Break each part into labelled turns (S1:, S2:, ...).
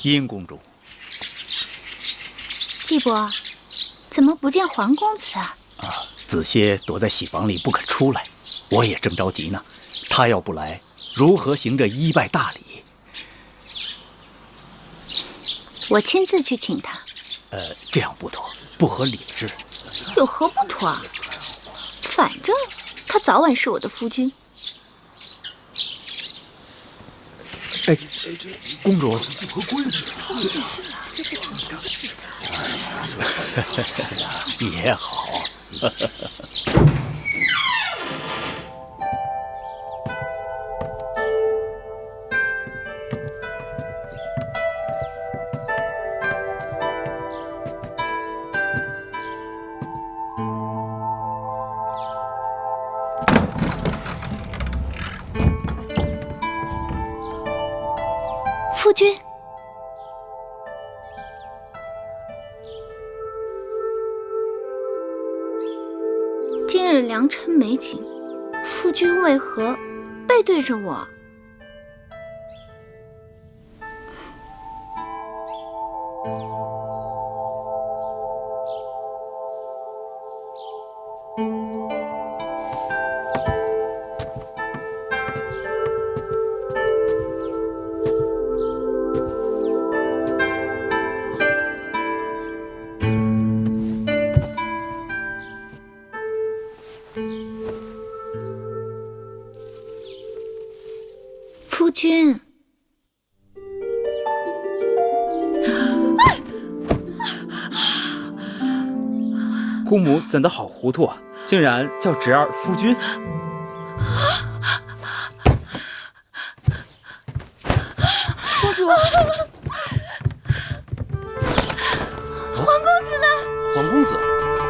S1: 殷公主。
S2: 季伯，怎么不见黄公子啊？
S1: 子歇躲在喜房里不肯出来，我也正着急呢。他要不来，如何行这一拜大礼？
S2: 我亲自去请他。
S1: 这样不妥，不合礼制。
S2: 有何不妥啊？反正他早晚是我的夫君。
S1: 哎，公主，
S3: 不合规矩。
S1: 也好。
S2: 夫君，今日良辰美景，夫君为何背对着我？夫君，
S4: 姑母怎的好糊涂啊，竟然叫侄儿夫君。
S5: 公主，皇公子呢？
S3: 皇公子，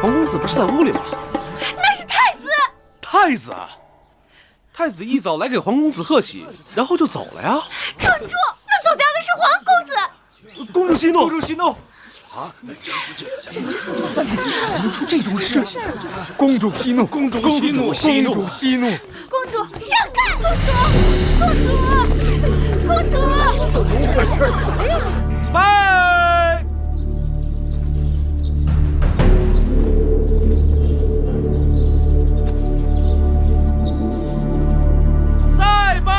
S3: 皇公子不是在屋里吗？
S5: 那是太子。
S3: 太子，太子一早来给皇公子贺喜，然后就走了呀。
S5: 蠢猪，那走掉的是皇公子。
S3: 公主息怒，
S4: 公主息怒。
S3: 啊！怎么出这种事？
S1: 公主息怒，
S3: 公主息怒，
S1: 公主息怒。
S5: 公主上看，公主，公主，公主，
S3: 怎么回事？拜。再拜。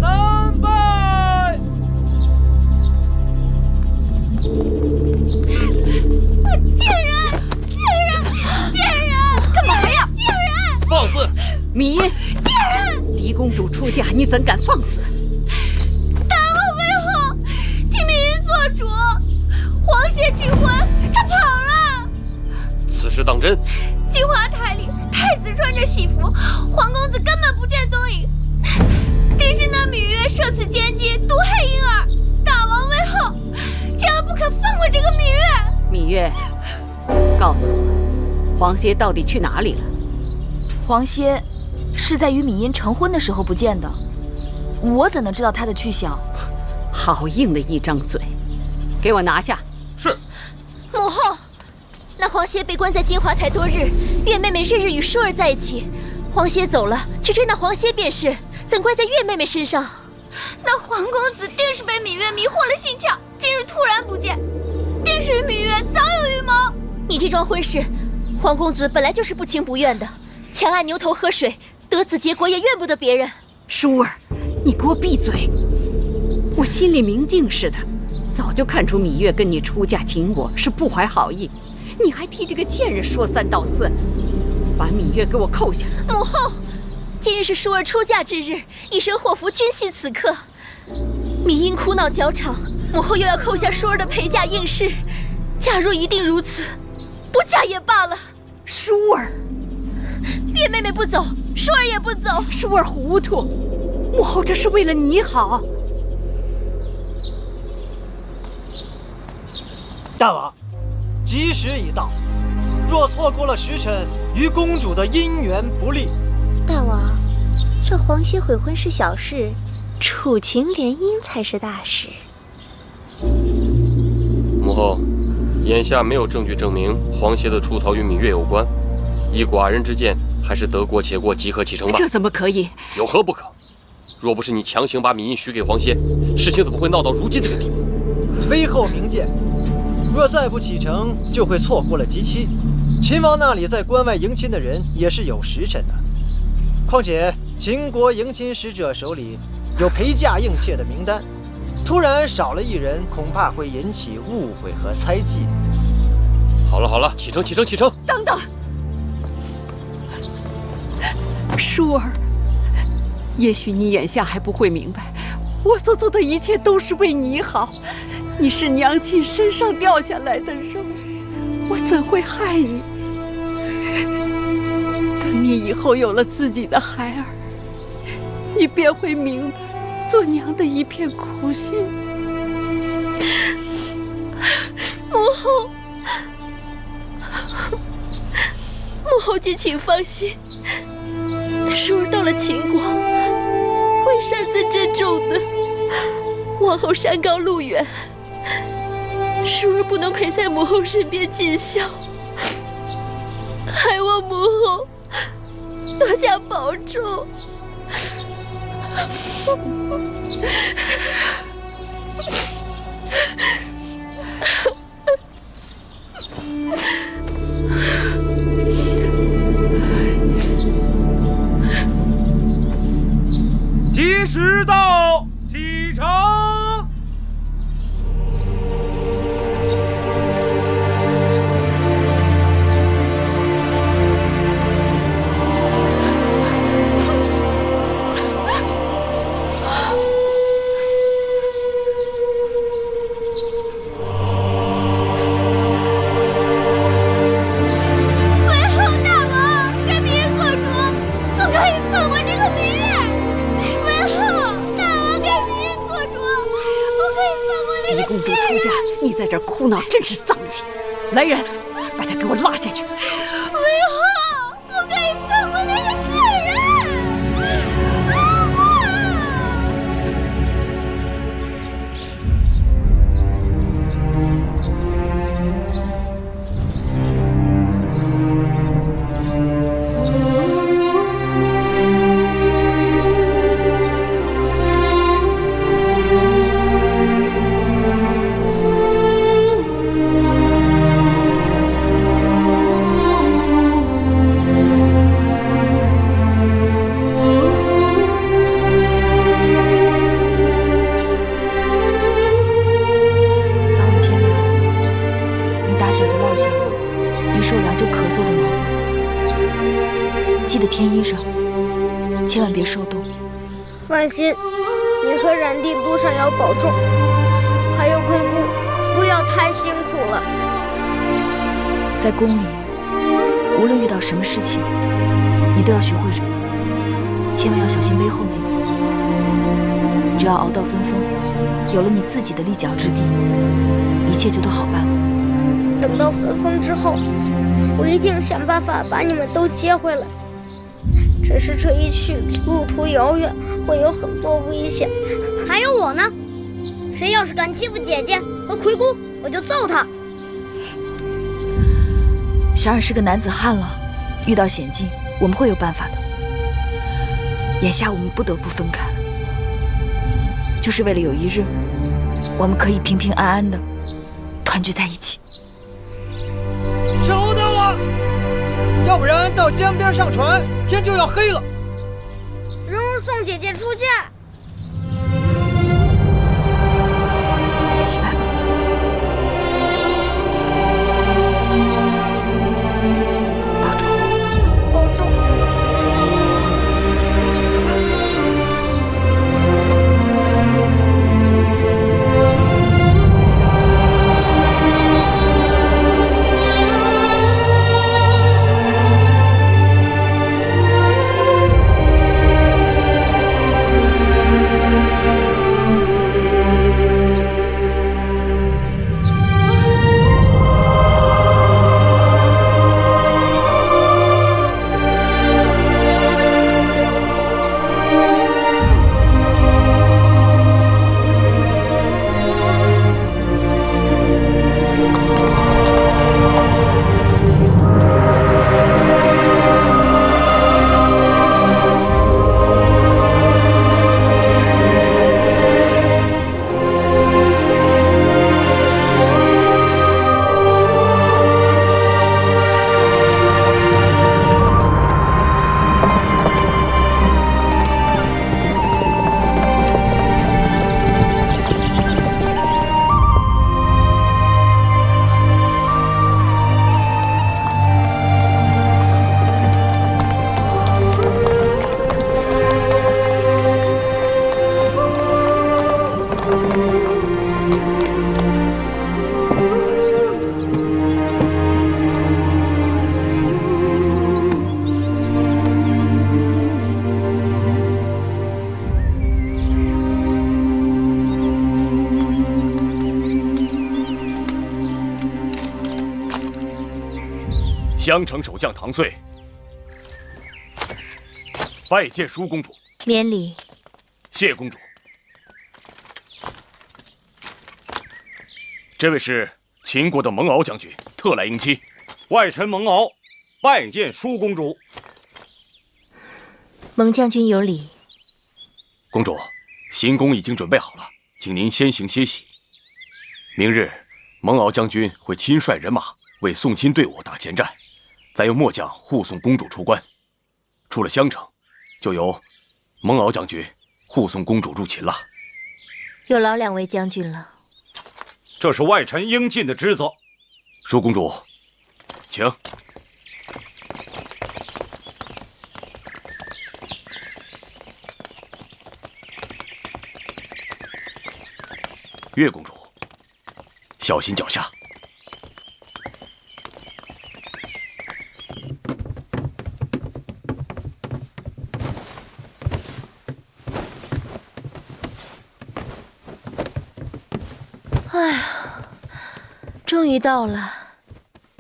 S3: 三拜。
S5: 贱人，干嘛呀？贱人，
S3: 放肆！
S6: 芈音，
S5: 贱人！
S6: 嫡公主出嫁，你怎敢放肆？
S5: 大王为后，替芈音做主，皇协拒婚，他跑了。
S3: 此事当真？
S5: 金华台里，太子穿着喜服，皇公子根本不见踪影。定是那芈月设此奸计，毒害婴儿。大王为后，千万不可放过这个芈月。
S6: 芈月，告诉我，黄歇到底去哪里了？
S7: 黄歇是在与芈音成婚的时候不见的，我怎能知道他的去向？
S6: 好硬的一张嘴，给我拿下！
S3: 是。
S5: 母后，那黄歇被关在金华台多日，月妹妹日日与舒儿在一起。黄歇走了，去追那黄歇便是，怎怪在月妹妹身上？那黄公子定是被芈月迷惑了心窍，今日突然不见，定是与芈月早有预谋。你这桩婚事，黄公子本来就是不情不愿的，强按牛头喝水，得此结果也怨不得别人。
S6: 舒儿，你给我闭嘴！我心里明镜似的，早就看出芈月跟你出嫁请我是不怀好意，你还替这个贱人说三道四，把芈月给我扣下！
S5: 母后，今日是舒儿出嫁之日，一身祸福均系此刻。芈音哭闹较场，母后又要扣下舒儿的陪嫁应试。假若一定如此，不嫁也罢了。
S6: 舒儿，
S5: 月妹妹不走，舒儿也不走。
S6: 舒儿糊涂，母后这是为了你好。
S8: 大王，吉时已到，若错过了时辰，与公主的姻缘不利。
S9: 大王，这黄歇悔婚是小事，楚秦联姻才是大事。
S3: 母后，
S10: 眼下没有证据证明黄歇的出逃与芈月有关，依寡人之见，还是得过且过，即刻启程吧。
S6: 这怎么可以？
S10: 有何不可？若不是你强行把芈印许给黄歇，事情怎么会闹到如今这个地步？
S8: 微后明鉴，若再不启程，就会错过了吉期。秦王那里在关外迎亲的人也是有时辰的，况且秦国迎亲使者手里有陪嫁应妾的名单，突然少了一人，恐怕会引起误会和猜忌。
S10: 好了好了，启程启程启程！
S6: 等等，舒儿，也许你眼下还不会明白，我所做的一切都是为你好。你是娘亲身上掉下来的肉，我怎会害你？等你以后有了自己的孩儿，你便会明白做娘的一片苦心。
S5: 母后，母后敬请放心，舒儿到了秦国，会善自珍重的。往后山高路远，舒儿不能陪在母后身边尽孝，还望母后多加保重。
S3: 吉时到，启程。
S6: 公主出嫁，你在这儿哭闹，真是丧气！来人，把她给我拉下去！
S2: 为何不可以放过那个贱人？
S7: 添衣裳，千万别受冻。
S2: 放心，你和冉帝路上要保重，还有贵姑，不要太辛苦了。
S7: 在宫里，无论遇到什么事情，你都要学会忍，千万要小心微后那边。只要熬到分封，有了你自己的立脚之地，一切就都好办了。
S2: 等到分封之后，我一定想办法把你们都接回来。只是这一去，路途遥远，会有很多危险。还有我呢，谁要是敢欺负姐姐和魁姑，我就揍他。
S7: 小冉是个男子汉了，遇到险境，我们会有办法的。眼下我们不得不分开，就是为了有一日，我们可以平平安安的团聚在一起。
S8: 收到了，要不然到江边上船，天就要黑了。
S2: 蓉蓉送姐姐出嫁。
S7: 起来吧。保重。
S2: 保重。
S7: 走吧。
S11: 襄城守将唐遂拜见舒公主。
S5: 免礼。
S11: 谢公主。这位是秦国的蒙敖将军，特来迎亲。
S12: 外臣蒙敖拜见舒公主。
S5: 蒙将军有礼。
S11: 公主，行宫已经准备好了，请您先行歇息。明日，蒙敖将军会亲率人马为送亲队伍打前站，再由末将护送公主出关。出了襄城，就由蒙敖将军护送公主入秦了。
S5: 有劳两位将军了。
S12: 这是外臣应尽的职责。
S11: 舒公主，请。岳公主，小心脚下。
S5: 哎呀，终于到了。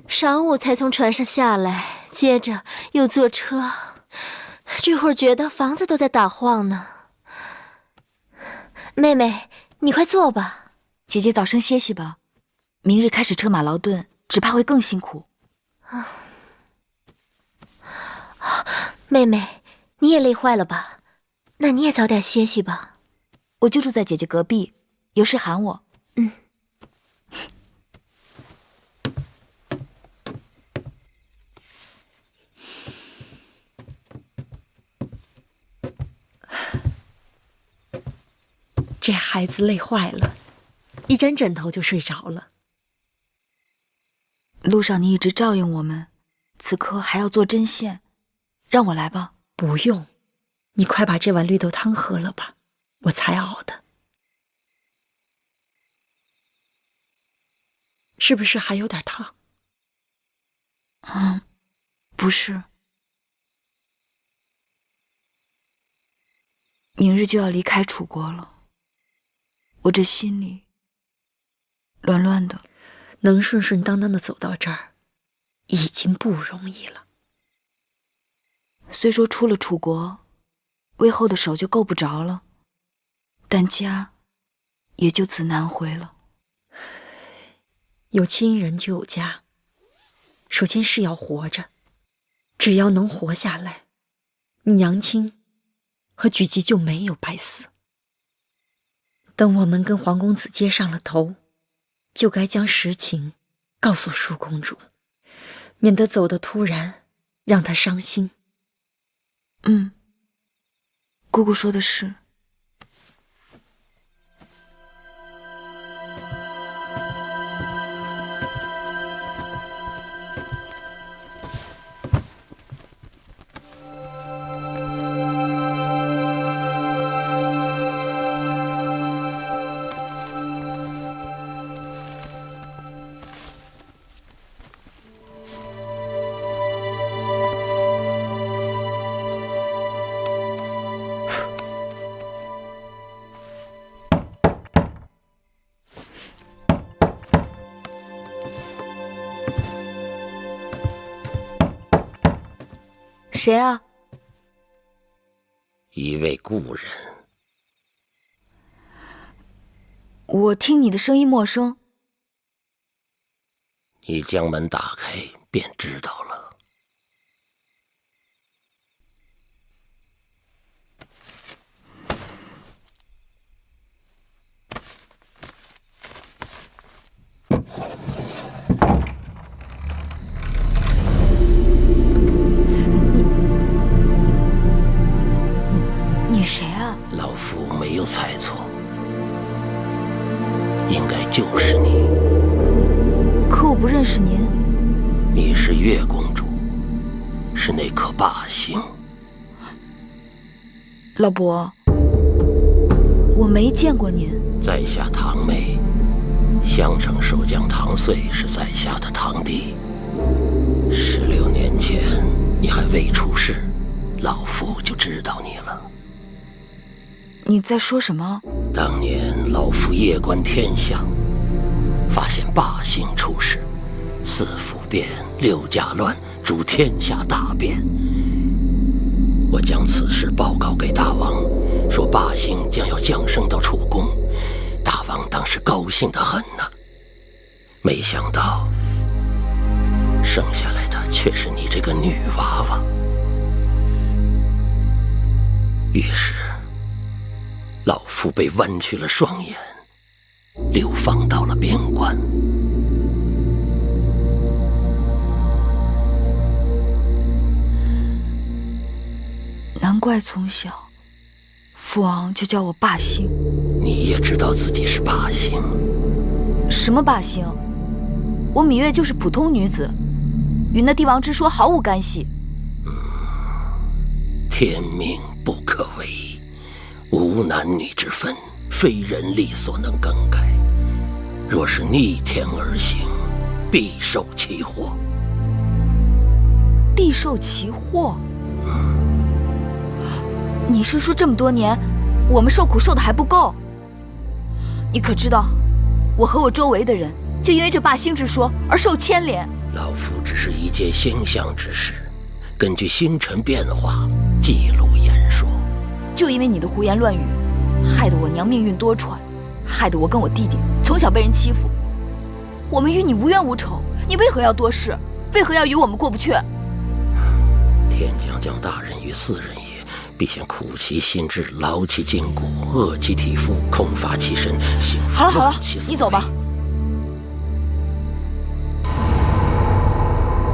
S5: 晌午才从船上下来，接着又坐车，这会儿觉得房子都在打晃呢。妹妹，你快坐吧。
S7: 姐姐早生歇息吧，明日开始车马劳顿，只怕会更辛苦。
S5: 妹妹，你也累坏了吧？那你也早点歇息吧。
S7: 我就住在姐姐隔壁，有事喊我。
S13: 这孩子累坏了，一沾枕头就睡着了。
S7: 路上你一直照应我们，此刻还要做针线，让我来吧。
S13: 不用，你快把这碗绿豆汤喝了吧，我才熬的。是不是还有点烫？
S7: 不是。明日就要离开楚国了，我这心里乱乱的。
S13: 能顺顺当当的走到这儿，已经不容易了。
S7: 虽说出了楚国，魏后的手就够不着了，但家也就此难回了。
S13: 有亲人就有家，首先是要活着，只要能活下来，你娘亲和举姬就没有白死。等我们跟黄公子接上了头，就该将实情告诉舒公主，免得走得突然，让她伤心。
S7: 姑姑说的是。谁啊？
S14: 一位故人。
S7: 我听你的声音陌生。
S14: 你将门打开便知道了。
S7: 你谁啊？
S14: 老夫没有猜错，应该就是你。
S7: 可我不认识您。
S14: 你是月公主，是那颗霸星。
S7: 老伯，我没见过您。
S14: 在下堂妹，襄城守将唐遂是在下的堂弟。16年前你还未出世，老夫就知道你了。
S7: 你在说什么？
S14: 当年老夫夜观天象，发现霸星出世，4府变6家乱，主天下大变。我将此事报告给大王，说霸星将要降生到楚宫。大王当时高兴得很呢，没想到生下来的却是你这个女娃娃。于是老夫被剜去了双眼，流放到了边关。
S7: 难怪从小父王就叫我霸星。
S14: 你也知道自己是霸星？
S7: 什么霸星？我芈月就是普通女子，与那帝王之说毫无干系。
S14: 天命不可违，无男女之分，非人力所能更改。若是逆天而行，必受其祸。
S7: 必受其祸？你是说这么多年，我们受苦受的还不够？你可知道，我和我周围的人就因为这霸星之说而受牵连。
S14: 老夫只是一件星象之事，根据星辰变化记录言说。
S7: 就因为你的胡言乱语，害得我娘命运多舛，害得我跟我弟弟从小被人欺负。我们与你无冤无仇，你为何要多事？为何要与我们过不去？
S14: 天将降大任于斯人也，必先苦其心志，劳其筋骨，饿其体肤，空乏其身，幸福
S7: 好了好了，你走吧。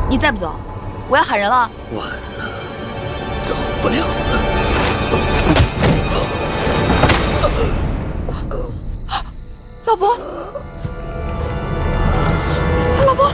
S7: 你再不走，我要喊人了。
S14: 晚了，走不了了。
S7: 老伯，老伯。老伯，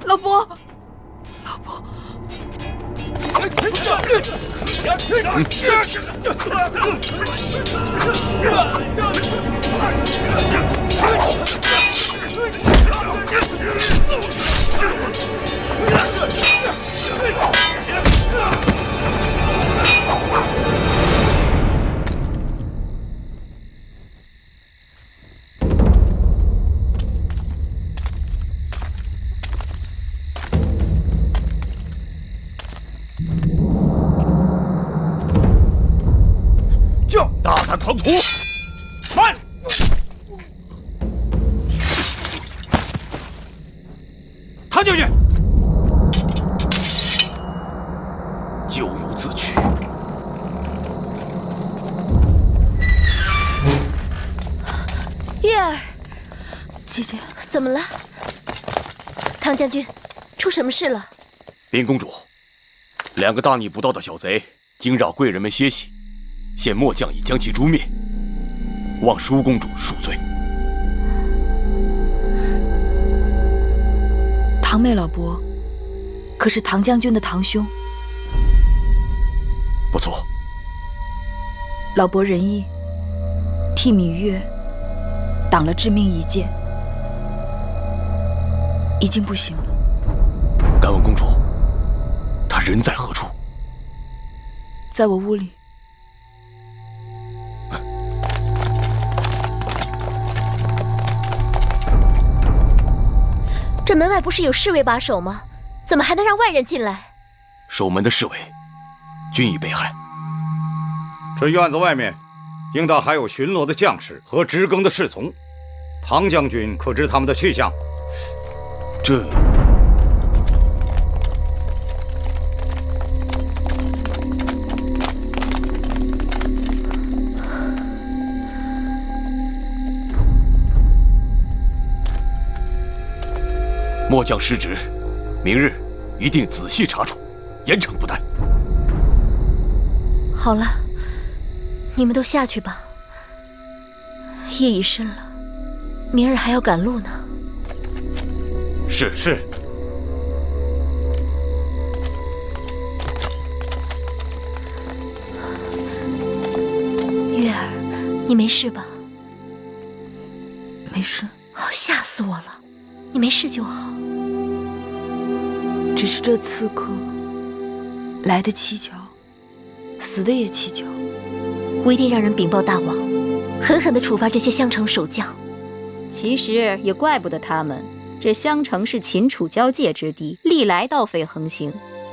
S7: 老伯，老伯！
S12: 大胆狂徒！慢！踏进去！咎由自取。
S5: 月儿，
S7: 姐姐，
S5: 怎么了？唐将军，出什么事了？
S11: 林公主，两个大逆不道的小贼惊扰贵人们歇息。现末将已将其诛灭，望舒公主恕罪。
S7: 堂妹老伯，可是唐将军的堂兄？
S11: 不错。
S7: 老伯仁义，替芈月挡了致命一剑，已经不行了。
S11: 敢问公主，他人在何处？
S7: 在我屋里。
S5: 这门外不是有侍卫把守吗？怎么还能让外人进来？
S11: 守门的侍卫均已被害。
S15: 这院子外面应当还有巡逻的将士和值更的侍从，唐将军可知他们的去向？
S11: 这……末将失职，明日一定仔细查处，严惩不贷。
S5: 好了，你们都下去吧。夜已深了，明日还要赶路呢。
S11: 是。
S5: 月儿，你没事吧？
S7: 没事。
S5: 吓死我了！你没事就好。
S7: 只是这刺客来得蹊跷，死的也蹊跷。
S5: 我一定让人禀报大王，狠狠地处罚这些襄城守将。
S16: 其实也怪不得他们，这襄城是秦楚交界之地，历来盗匪横行。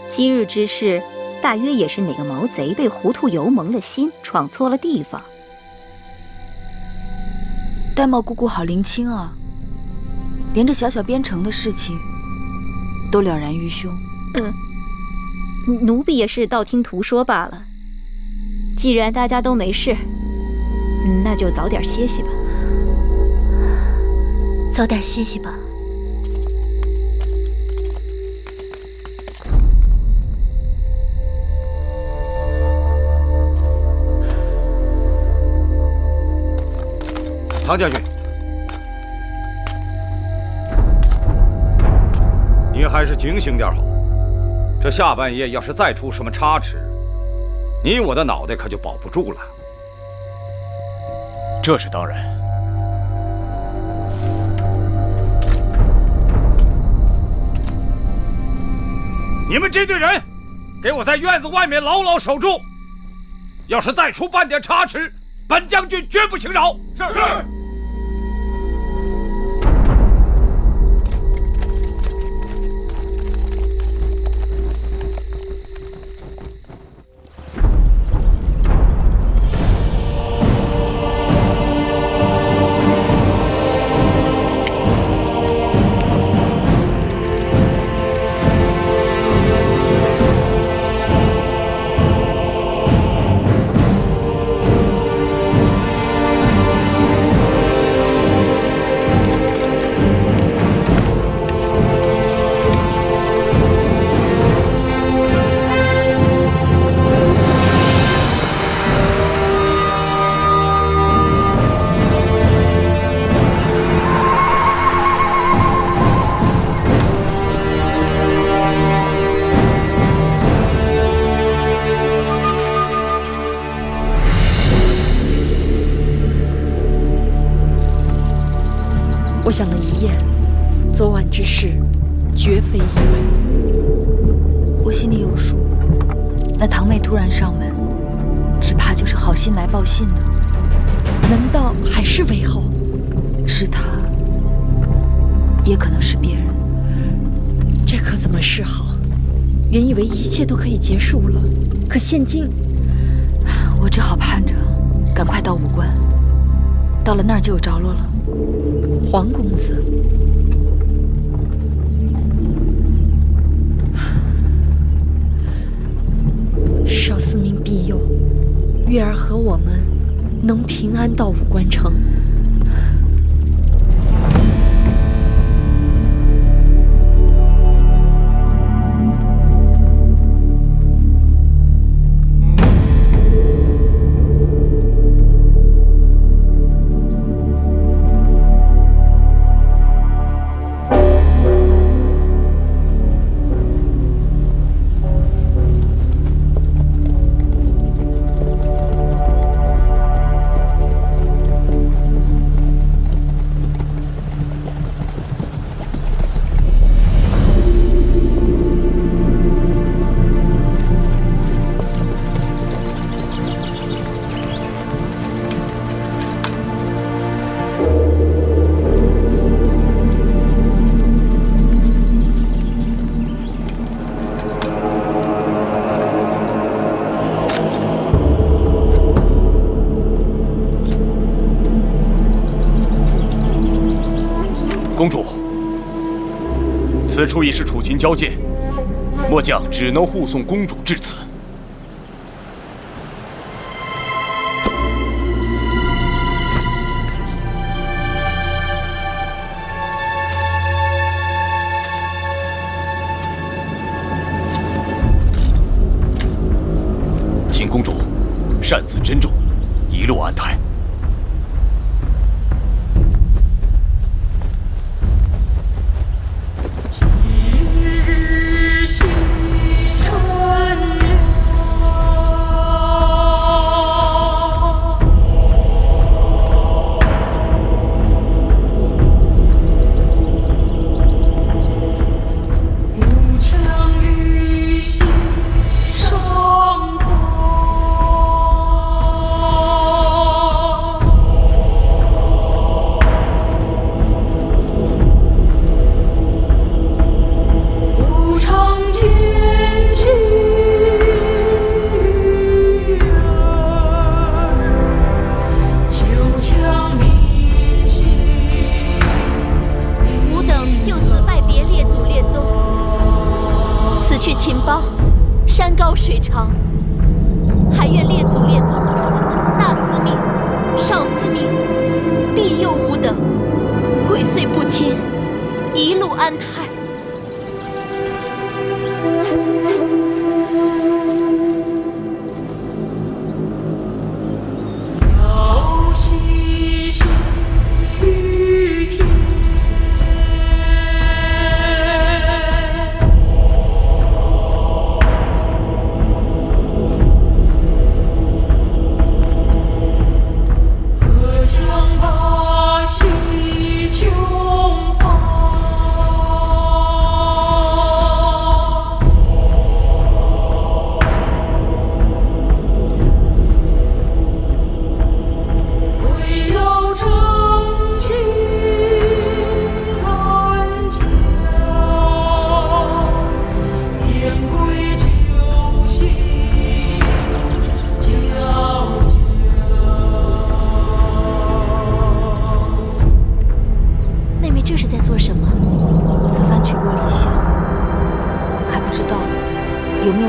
S16: 今日之事，大约也是哪个毛贼被糊涂油蒙了心，闯错了地方。
S7: 玳瑁姑姑好灵清啊，连这小小边城的事情都了然于胸。
S16: 奴婢也是道听途说罢了。既然大家都没事，那就早点歇息吧。
S5: 早点歇息吧。
S15: 唐将军，你还是警醒点好。这下半夜要是再出什么差池，你我的脑袋可就保不住了。
S11: 这是当然。
S15: 你们这队人，给我在院子外面牢牢守住。要是再出半点差池，本将军绝不轻饶。是。
S13: 我想了一夜，昨晚之事绝非意外。
S7: 我心里有数，那堂妹突然上门，只怕就是好心来报信呢。
S13: 难道还是韦后？
S7: 是他，也可能是别人。
S13: 这可怎么是好？原以为一切都可以结束了，可现今……
S7: 我只好盼着赶快到武关，到了那儿就有着落了。
S13: 黄公子，少司命庇佑，月儿和我们能平安到武关城。
S11: 公主，此处已是楚秦交界，末将只能护送公主至此。请公主擅自珍重，一路安泰。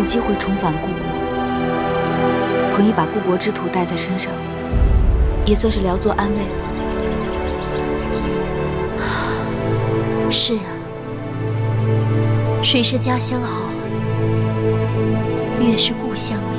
S7: 机会重返故国，彭姨把故国之土带在身上，也算是聊作安慰。
S5: 是啊，谁是家乡好，月是故乡明。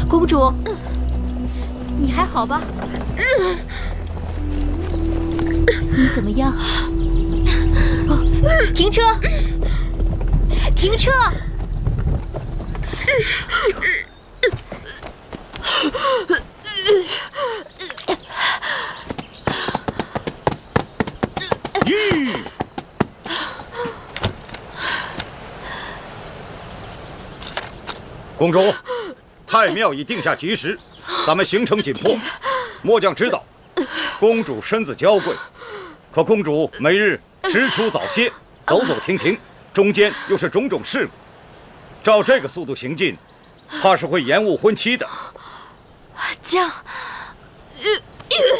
S5: 公主，你还好吧？你怎么样？停车！停车！
S15: 公主，太庙已定下吉时，咱们行程紧迫。末将知道，公主身子娇贵，可公主每日迟出早歇，走走停停，中间又是种种事故，照这个速度行进，怕是会延误婚期的。
S5: 将，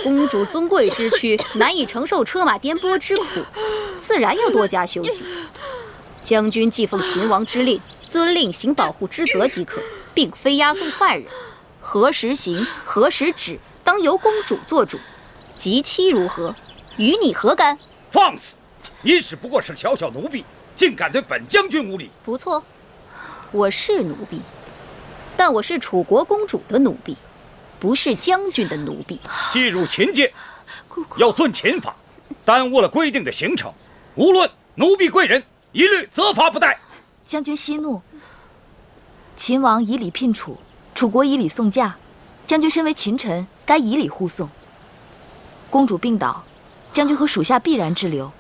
S16: 公主尊贵之躯，难以承受车马颠簸之苦，自然要多加休息。将军既奉秦王之令，遵令行保护之责即可，并非押送犯人。何时行，何时止，当由公主做主。及期如何，与你何干？
S15: 放肆！你只不过是小小奴婢，竟敢对本将军无礼！
S16: 不错，我是奴婢，但我是楚国公主的奴婢，不是将军的奴婢。
S15: 既入秦界，要遵秦法，耽误了规定的行程，无论奴婢贵人，一律责罚不贷。
S7: 将军息怒。秦王以礼聘楚，楚国以礼送驾，将军身为秦臣，该以礼护送。公主病倒，将军和属下必然滞留。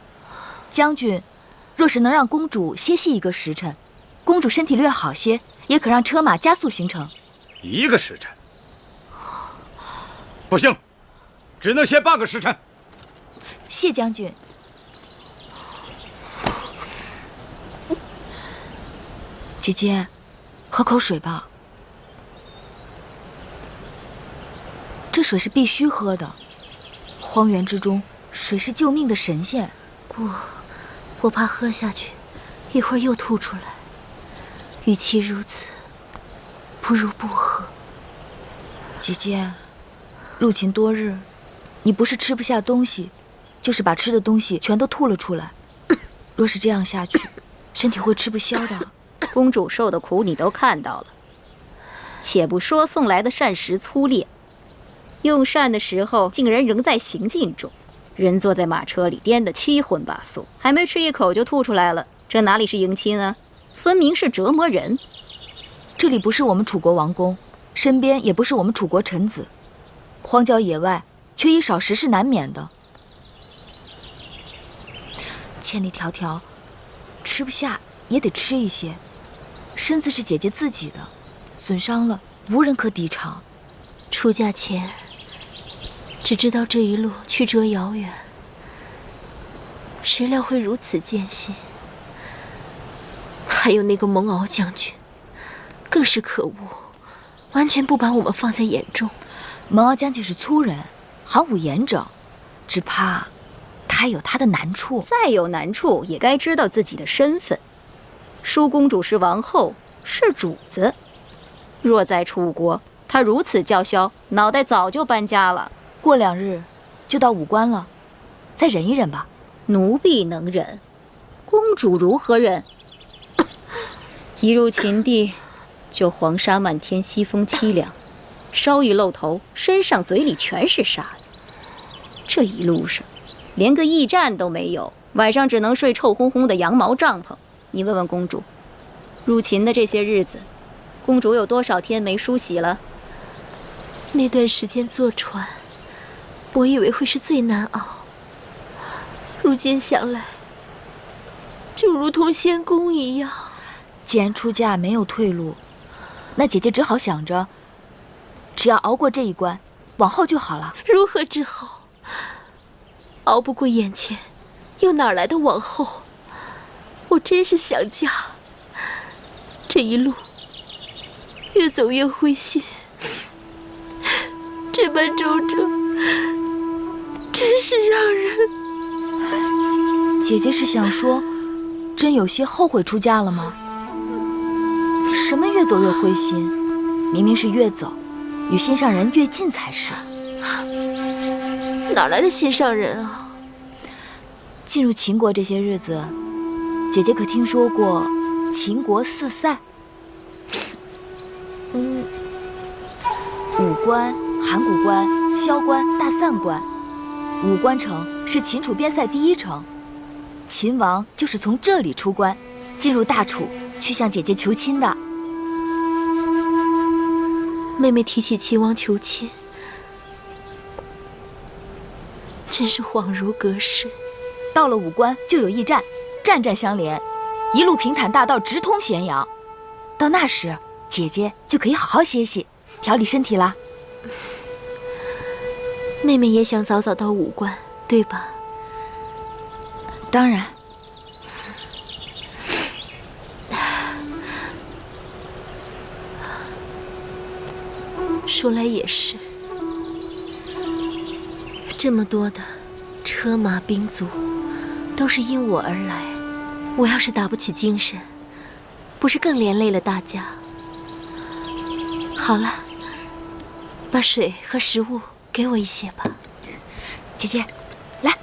S7: 将军若是能让公主歇息1个时辰，公主身体略好些，也可让车马加速行程。
S15: 1个时辰？不行，只能歇半个时辰。
S7: 谢将军。姐姐，喝口水吧。这水是必须喝的。荒原之中，水是救命的神仙。
S5: 不，我怕喝下去，一会儿又吐出来。与其如此，不如不喝。
S7: 姐姐，入秦多日，你不是吃不下东西，就是把吃的东西全都吐了出来。若是这样下去，身体会吃不消的。
S16: 公主受的苦你都看到了，且不说送来的膳食粗劣，用膳的时候竟然仍在行进中，人坐在马车里颠得七荤八素，还没吃一口就吐出来了，这哪里是迎亲啊，分明是折磨人。
S7: 这里不是我们楚国王宫，身边也不是我们楚国臣子，荒郊野外，缺衣少食是难免的。千里迢迢，吃不下也得吃一些。身子是姐姐自己的，损伤了无人可抵偿。
S5: 出嫁前只知道这一路曲折遥远，谁料会如此艰辛。还有那个蒙敖将军，更是可恶，完全不把我们放在眼中。
S7: 蒙敖将军是粗人，行武严整，只怕他有他的难处。
S16: 再有难处，也该知道自己的身份。舒公主是王后，是主子。若在楚国，她如此叫嚣，脑袋早就搬家了。
S7: 过2日就到武关了，再忍一忍吧。
S16: 奴婢能忍，公主如何忍？一入秦地，就黄沙漫天，西风凄凉，稍一露头，身上嘴里全是沙子。这一路上，连个驿站都没有，晚上只能睡臭烘烘的羊毛帐篷。你问问公主，入秦的这些日子，公主有多少天没梳洗了？
S5: 那段时间坐船，我以为会是最难熬，如今想来，就如同仙宫一样。
S7: 既然出嫁没有退路，那姐姐只好想着，只要熬过这一关，往后就好了。
S5: 如何之后？熬不过眼前，又哪来的往后？我真是想家，这一路越走越灰心，这般周折，真是让人……
S7: 姐姐是想说，真有些后悔出嫁了吗？什么越走越灰心？明明是越走，与心上人越近才是。
S5: 哪来的心上人啊？
S7: 进入秦国这些日子，姐姐可听说过秦国4塞？武关、函谷关、萧关、大散关。武关城是秦楚边塞第1城，秦王就是从这里出关，进入大楚，去向姐姐求亲的。
S5: 妹妹提起秦王求亲，真是恍如隔世。
S7: 到了武关就有驿站，站站相连，一路平坦大道直通咸阳。到那时，姐姐就可以好好歇息，调理身体啦。
S5: 妹妹也想早早到武关，对吧？
S7: 当然。
S5: 说来也是，这么多的车马兵卒，都是因我而来。我要是打不起精神，不是更连累了大家？好了，把水和食物给我一些吧。
S7: 姐姐，来，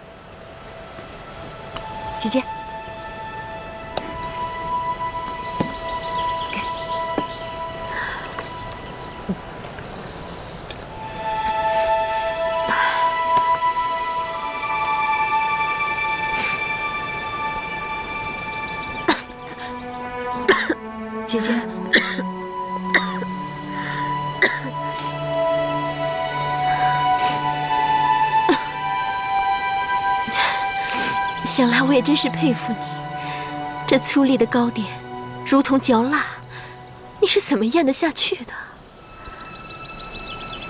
S7: 姐姐。姐姐，
S5: 想来我也真是佩服你，这粗粝的糕点如同嚼蜡，你是怎么咽得下去的？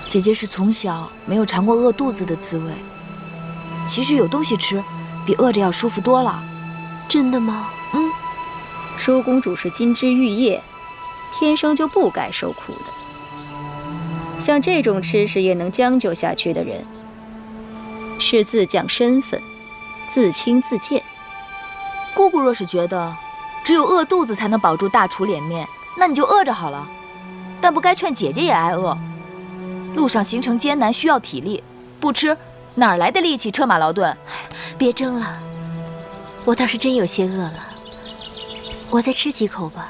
S7: 姐姐是从小没有尝过饿肚子的滋味，其实有东西吃，比饿着要舒服多了。
S5: 真的吗？
S7: 嗯。
S16: 舒公主是金枝玉叶，天生就不该受苦的。像这种吃食也能将就下去的人，是自降身份，自轻自贱。
S7: 姑姑若是觉得只有饿肚子才能保住大厨脸面，那你就饿着好了。但不该劝姐姐也挨饿。路上行程艰难，需要体力，不吃哪来的力气车马劳顿？
S5: 别争了，我倒是真有些饿了。我再吃几口吧。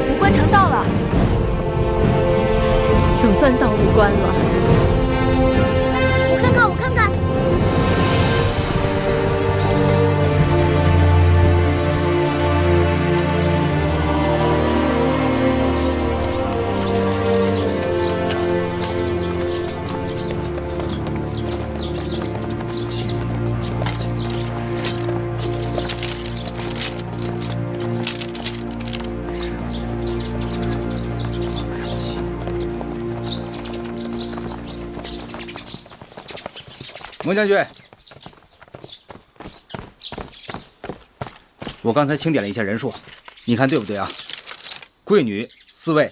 S7: 武关城到了。
S5: 总算到武关了。
S2: 我看看，我看看。
S4: 蒙将军，我刚才清点了一下人数，你看对不对啊？贵女4位，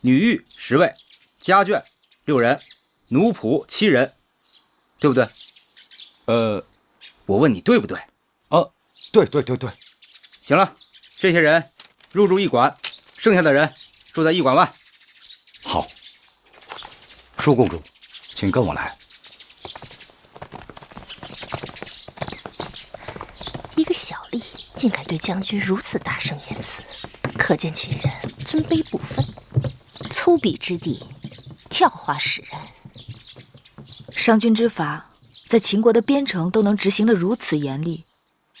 S4: 女御10位，家眷6人，奴仆7人，对不对？我问你对不对？
S15: 对。
S4: 行了，这些人入住驿馆，剩下的人住在驿馆外。
S15: 好，舒公主，请跟我来。
S5: 一个小吏竟敢对将军如此大声言辞，可见其人尊卑不分，粗鄙之地，教化使人。
S7: 商君之法，在秦国的边城都能执行得如此严厉，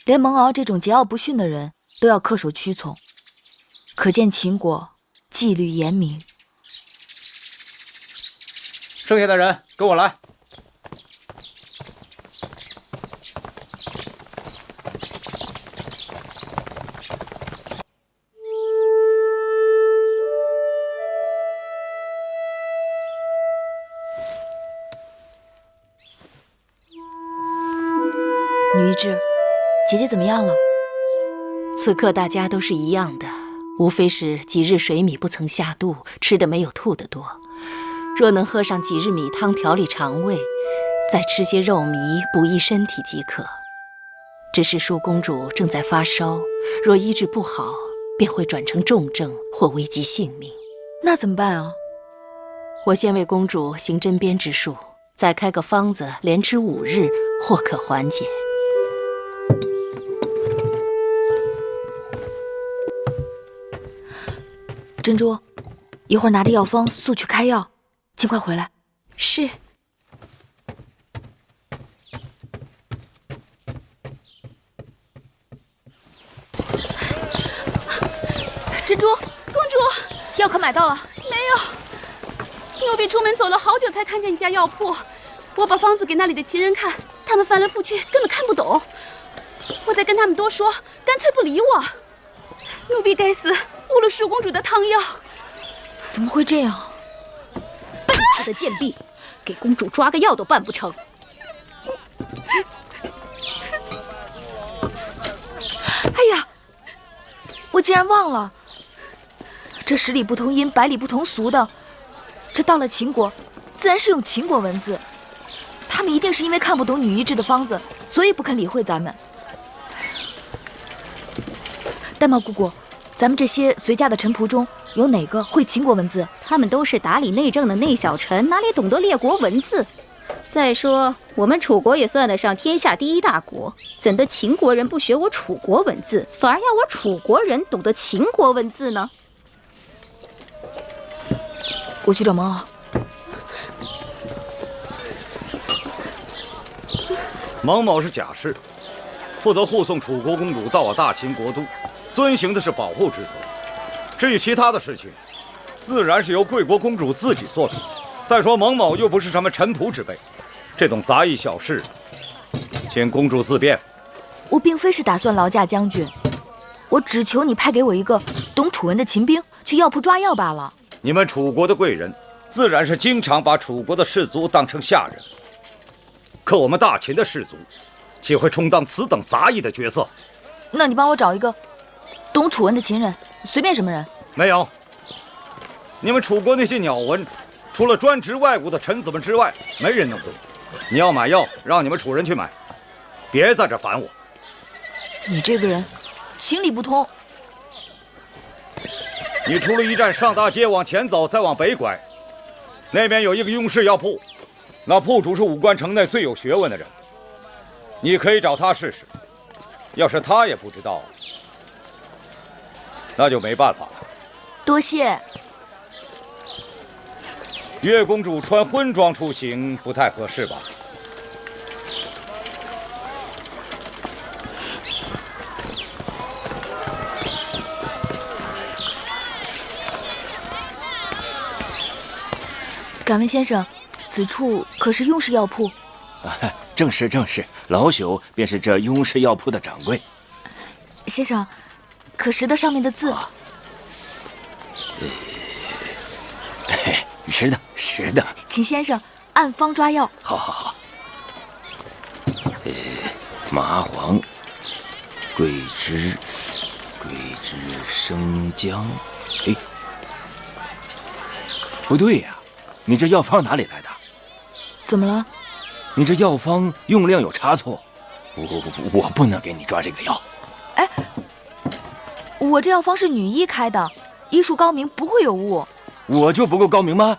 S7: 连蒙敖这种桀骜不驯的人都要恪守屈从，可见秦国纪律严明。
S4: 剩下的人跟我来。
S7: 女一志，姐姐怎么样了？
S5: 此刻大家都是一样的，无非是几日水米不曾下肚，吃的没有吐的多。若能喝上几日米汤调理肠胃，再吃些肉糜补益身体即可。只是舒公主正在发烧，若医治不好，便会转成重症或危及性命。
S7: 那怎么办啊？
S5: 我先为公主行针砭之术，再开个方子，连吃5日，或可缓解。
S7: 珍珠，一会儿拿着药方速去开药，尽快回来。
S5: 是。
S7: 珍珠，
S17: 公主，
S7: 药可买到了？
S17: 没有，奴婢出门走了好久才看见一家药铺。我把方子给那里的旗人看，他们翻来覆去，根本看不懂。我再跟他们多说，干脆不理我。奴婢该死，误了淑公主的汤药。
S7: 怎么会这样？
S16: 笨死的贱婢，给公主抓个药都办不成。
S7: 哎呀，我竟然忘了，这十里不同音，百里不同俗的，这到了秦国，自然是用秦国文字。他们一定是因为看不懂女医制的方子，所以不肯理会咱们。玳瑁姑姑，咱们这些随驾的臣仆中，有哪个会秦国文字？
S16: 他们都是打理内政的内小臣，哪里懂得列国文字？再说，我们楚国也算得上天下第一大国，怎的秦国人不学我楚国文字，反而要我楚国人懂得秦国文字呢？
S7: 我去找蒙骜。
S15: 蒙某是甲士，负责护送楚国公主到我大秦国都，遵行的是保护职责。至于其他的事情，自然是由贵国公主自己做主。再说蒙某又不是什么臣仆之辈，这种杂役小事，请公主自便。
S7: 我并非是打算劳驾将军，我只求你派给我一个懂楚文的秦兵，去药铺抓药罢了。
S15: 你们楚国的贵人，自然是经常把楚国的士卒当成下人。可我们大秦的士卒，岂会充当此等杂役的角色？
S7: 那你帮我找一个懂楚文的秦人，随便什么人。
S15: 没有。你们楚国那些鸟文，除了专职外务的臣子们之外，没人能懂。你要买药，让你们楚人去买，别在这烦我。
S7: 你这个人，情理不通。
S15: 你出了驿站上大街，往前走，再往北拐，那边有一个雍氏药铺。那铺主是武关城内最有学问的人，你可以找他试试。要是他也不知道，那就没办法了。
S7: 多谢。
S15: 月公主穿婚装出行不太合适吧？
S7: 敢问先生，此处可是雍氏药铺？
S18: 正是正是，老朽便是这雍氏药铺的掌柜。
S7: 先生，可识得上面的字？
S18: 识得识得。
S7: 请先生按方抓药。
S18: 好好好。麻黄、桂枝、生姜。哎，不对呀，你这药方哪里来的？
S7: 怎么了？
S18: 你这药方用量有差错，我不能给你抓这个药。
S7: 哎，我这药方是女医开的，医术高明，不会有误。
S18: 我就不够高明吗？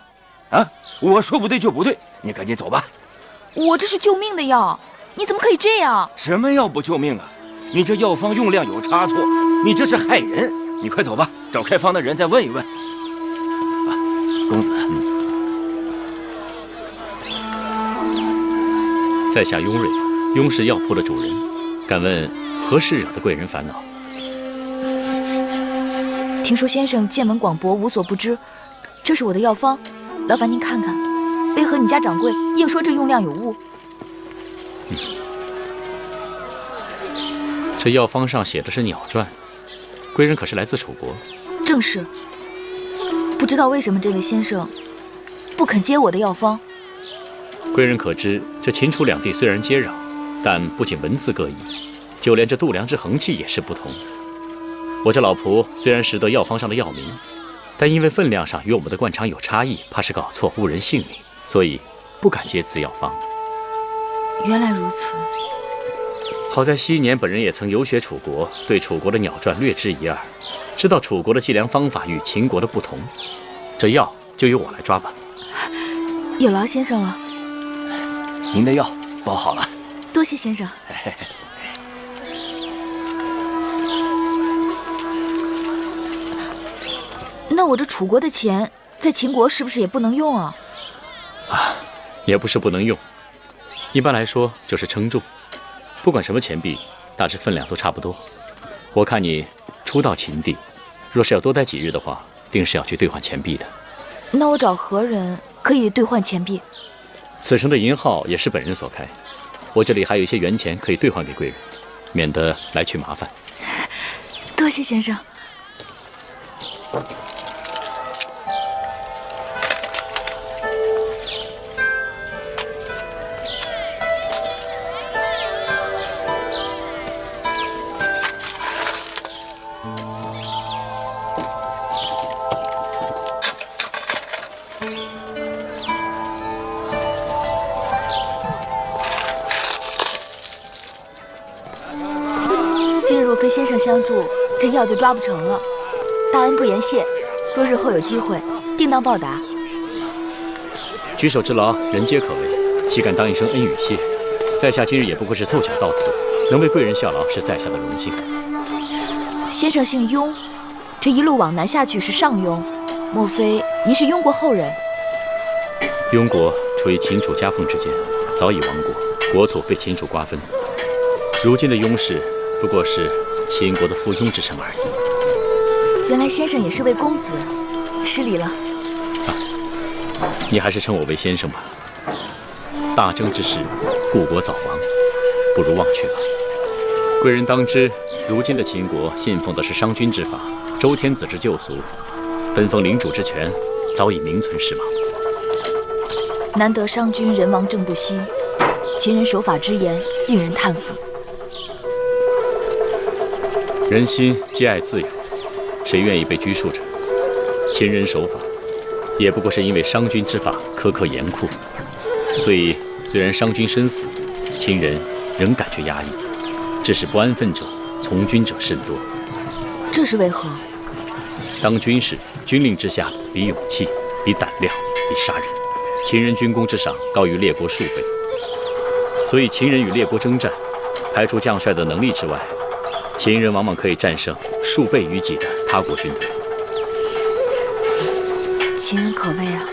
S18: 啊，我说不对就不对，你赶紧走吧。
S7: 我这是救命的药，你怎么可以这样？
S18: 什么药不救命啊？你这药方用量有差错，你这是害人。你快走吧，找开方的人再问一问。啊，公子。
S19: 在下雍瑞，雍氏药铺的主人，敢问何事惹得贵人烦恼？
S7: 听说先生见闻广博，无所不知，这是我的药方，劳烦您看看，为何你家掌柜硬说这用量有误？
S19: 这药方上写的是鸟传，贵人可是来自楚国？
S7: 正是。不知道为什么这位先生不肯接我的药方。
S19: 贵人可知，这秦楚两地虽然接壤，但不仅文字各异，就连这度量之衡器也是不同。我这老仆虽然识得药方上的药名，但因为分量上与我们的惯常有差异，怕是搞错误人性命，所以不敢接此药方。
S7: 原来如此。
S19: 好在昔年本人也曾游学楚国，对楚国的鸟传略知一二，知道楚国的计量方法与秦国的不同。这药就由我来抓吧。
S7: 有劳先生了。
S18: 您的药包好了。
S7: 多谢先生。那我这楚国的钱在秦国是不是也不能用啊？
S19: 啊，也不是不能用，一般来说就是称重。不管什么钱币，大致分量都差不多。我看你初到秦地，若是要多待几日的话，定是要去兑换钱币的。
S7: 那我找何人可以兑换钱币？
S19: 此城的银号也是本人所开，我这里还有一些元钱可以兑换给贵人。免得来去麻烦。
S7: 多谢先生。今日若非先生相助，这药就抓不成了。大恩不言谢，若日后有机会，定当报答。
S19: 举手之劳，人皆可为，岂敢当一声恩与谢？在下今日也不过是凑巧到此，能为贵人效劳，是在下的荣幸。
S7: 先生姓雍，这一路往南下去是上庸，莫非您是雍国后人？
S19: 雍国处于秦楚夹缝之间，早已亡国，国土被秦楚瓜分。如今的雍氏不过是秦国的附庸之臣而已。
S7: 原来先生也是位公子，失礼了。
S19: 你还是称我为先生吧。大征之时，故国早亡，不如忘却吧。贵人当知，如今的秦国信奉的是商君之法，周天子之旧俗，分封领主之权早已名存实亡。
S7: 难得商君人亡政不息，秦人守法之严令人叹服。
S19: 人心皆爱自由，谁愿意被拘束着？秦人守法，也不过是因为商君之法苛刻严酷，所以虽然商君身死，秦人仍感觉压抑，致使不安分者、从军者甚多。
S7: 这是为何？
S19: 当军事，军令之下比勇气，比胆量，比杀人。秦人军功之上高于列国数倍，所以秦人与列国征战，排除将帅的能力之外，秦人往往可以战胜数倍于己的他国军队。
S7: 秦人可畏啊！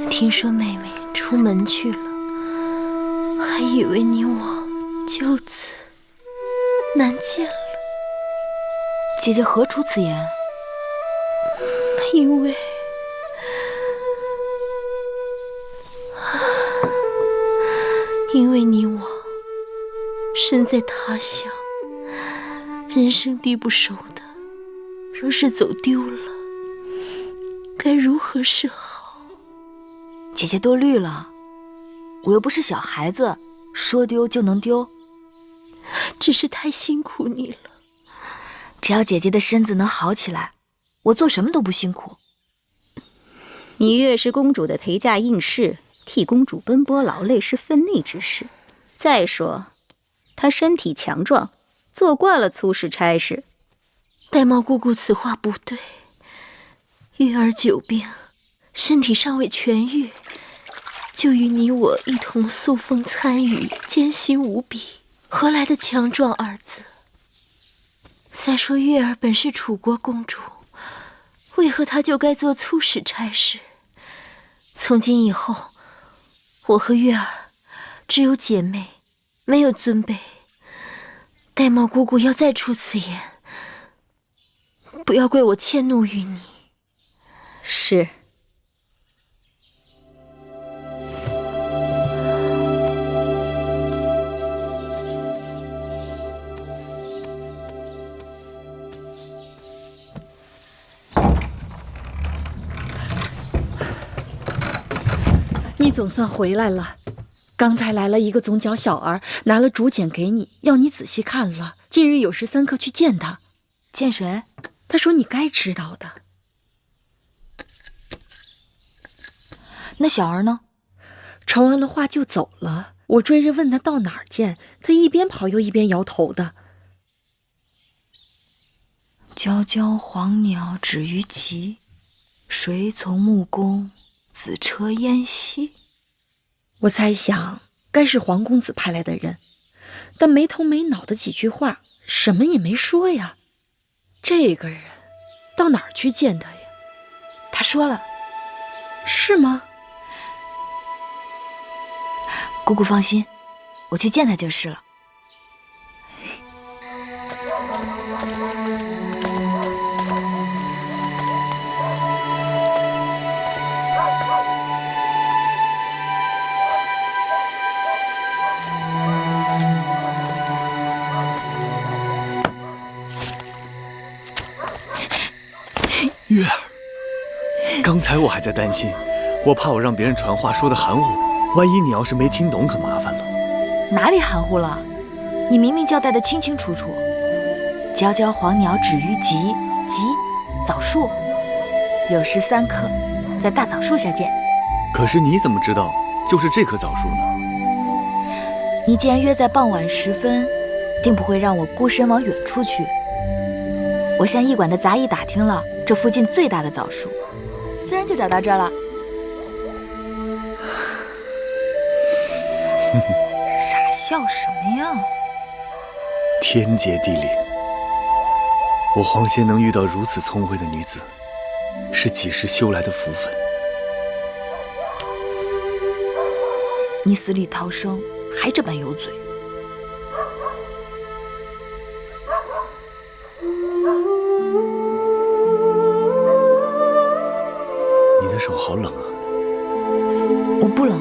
S5: 听说妹妹出门去了，还以为你我就此难见了。
S7: 姐姐何出此言？
S5: 因为你我身在他乡，人生地不熟的，若是走丢了，该如何是好？
S7: 姐姐多虑了，我又不是小孩子，说丢就能丢。
S5: 只是太辛苦你了。
S7: 只要姐姐的身子能好起来，我做什么都不辛苦。
S16: 芈月是公主的陪嫁应试，替公主奔波劳累是分内之事。再说，她身体强壮，做惯了粗事差事。
S5: 玳瑁姑姑此话不对，月儿久病，身体尚未痊愈，就与你我一同素风参与，艰辛无比，何来的强壮二字？再说月儿本是楚国公主，为何她就该做粗使差事？从今以后，我和月儿只有姐妹，没有尊卑。玳瑁姑姑要再出此言，不要怪我迁怒于你。
S16: 是。
S13: 你总算回来了。刚才来了一个总角小儿，拿了竹简给你，要你仔细看了。近日有时3刻去见他。
S7: 见谁？
S13: 他说你该知道的。
S7: 那小儿呢？
S13: 传完了话就走了。我追着问他到哪儿见，他一边跑又一边摇头的。
S7: 皎皎黄鸟止于棘，谁从木工子车烟兮。
S13: 我猜想该是黄公子派来的人，但没头没脑的几句话，什么也没说呀。这个人到哪儿去见他呀？
S7: 他说了。
S13: 是吗？
S7: 姑姑放心，我去见他就是了。
S20: 月儿，刚才我还在担心，我怕我让别人传话说的含糊，万一你要是没听懂，可麻烦了。
S7: 哪里含糊了？你明明交代的清清楚楚。皎皎黄鸟止于极，极枣树，有时3刻，在大枣树下见。
S20: 可是你怎么知道就是这棵枣树呢？
S7: 你既然约在傍晚时分，定不会让我孤身往远处去。我向驿馆的杂役打听了，这附近最大的枣树，自然就找到这儿了。傻笑什么呀？
S20: 天结地灵，我黄仙能遇到如此聪慧的女子，是几世修来的福分。
S7: 你死里逃生，还这般有嘴。
S20: 你的手好冷啊。
S7: 我不冷。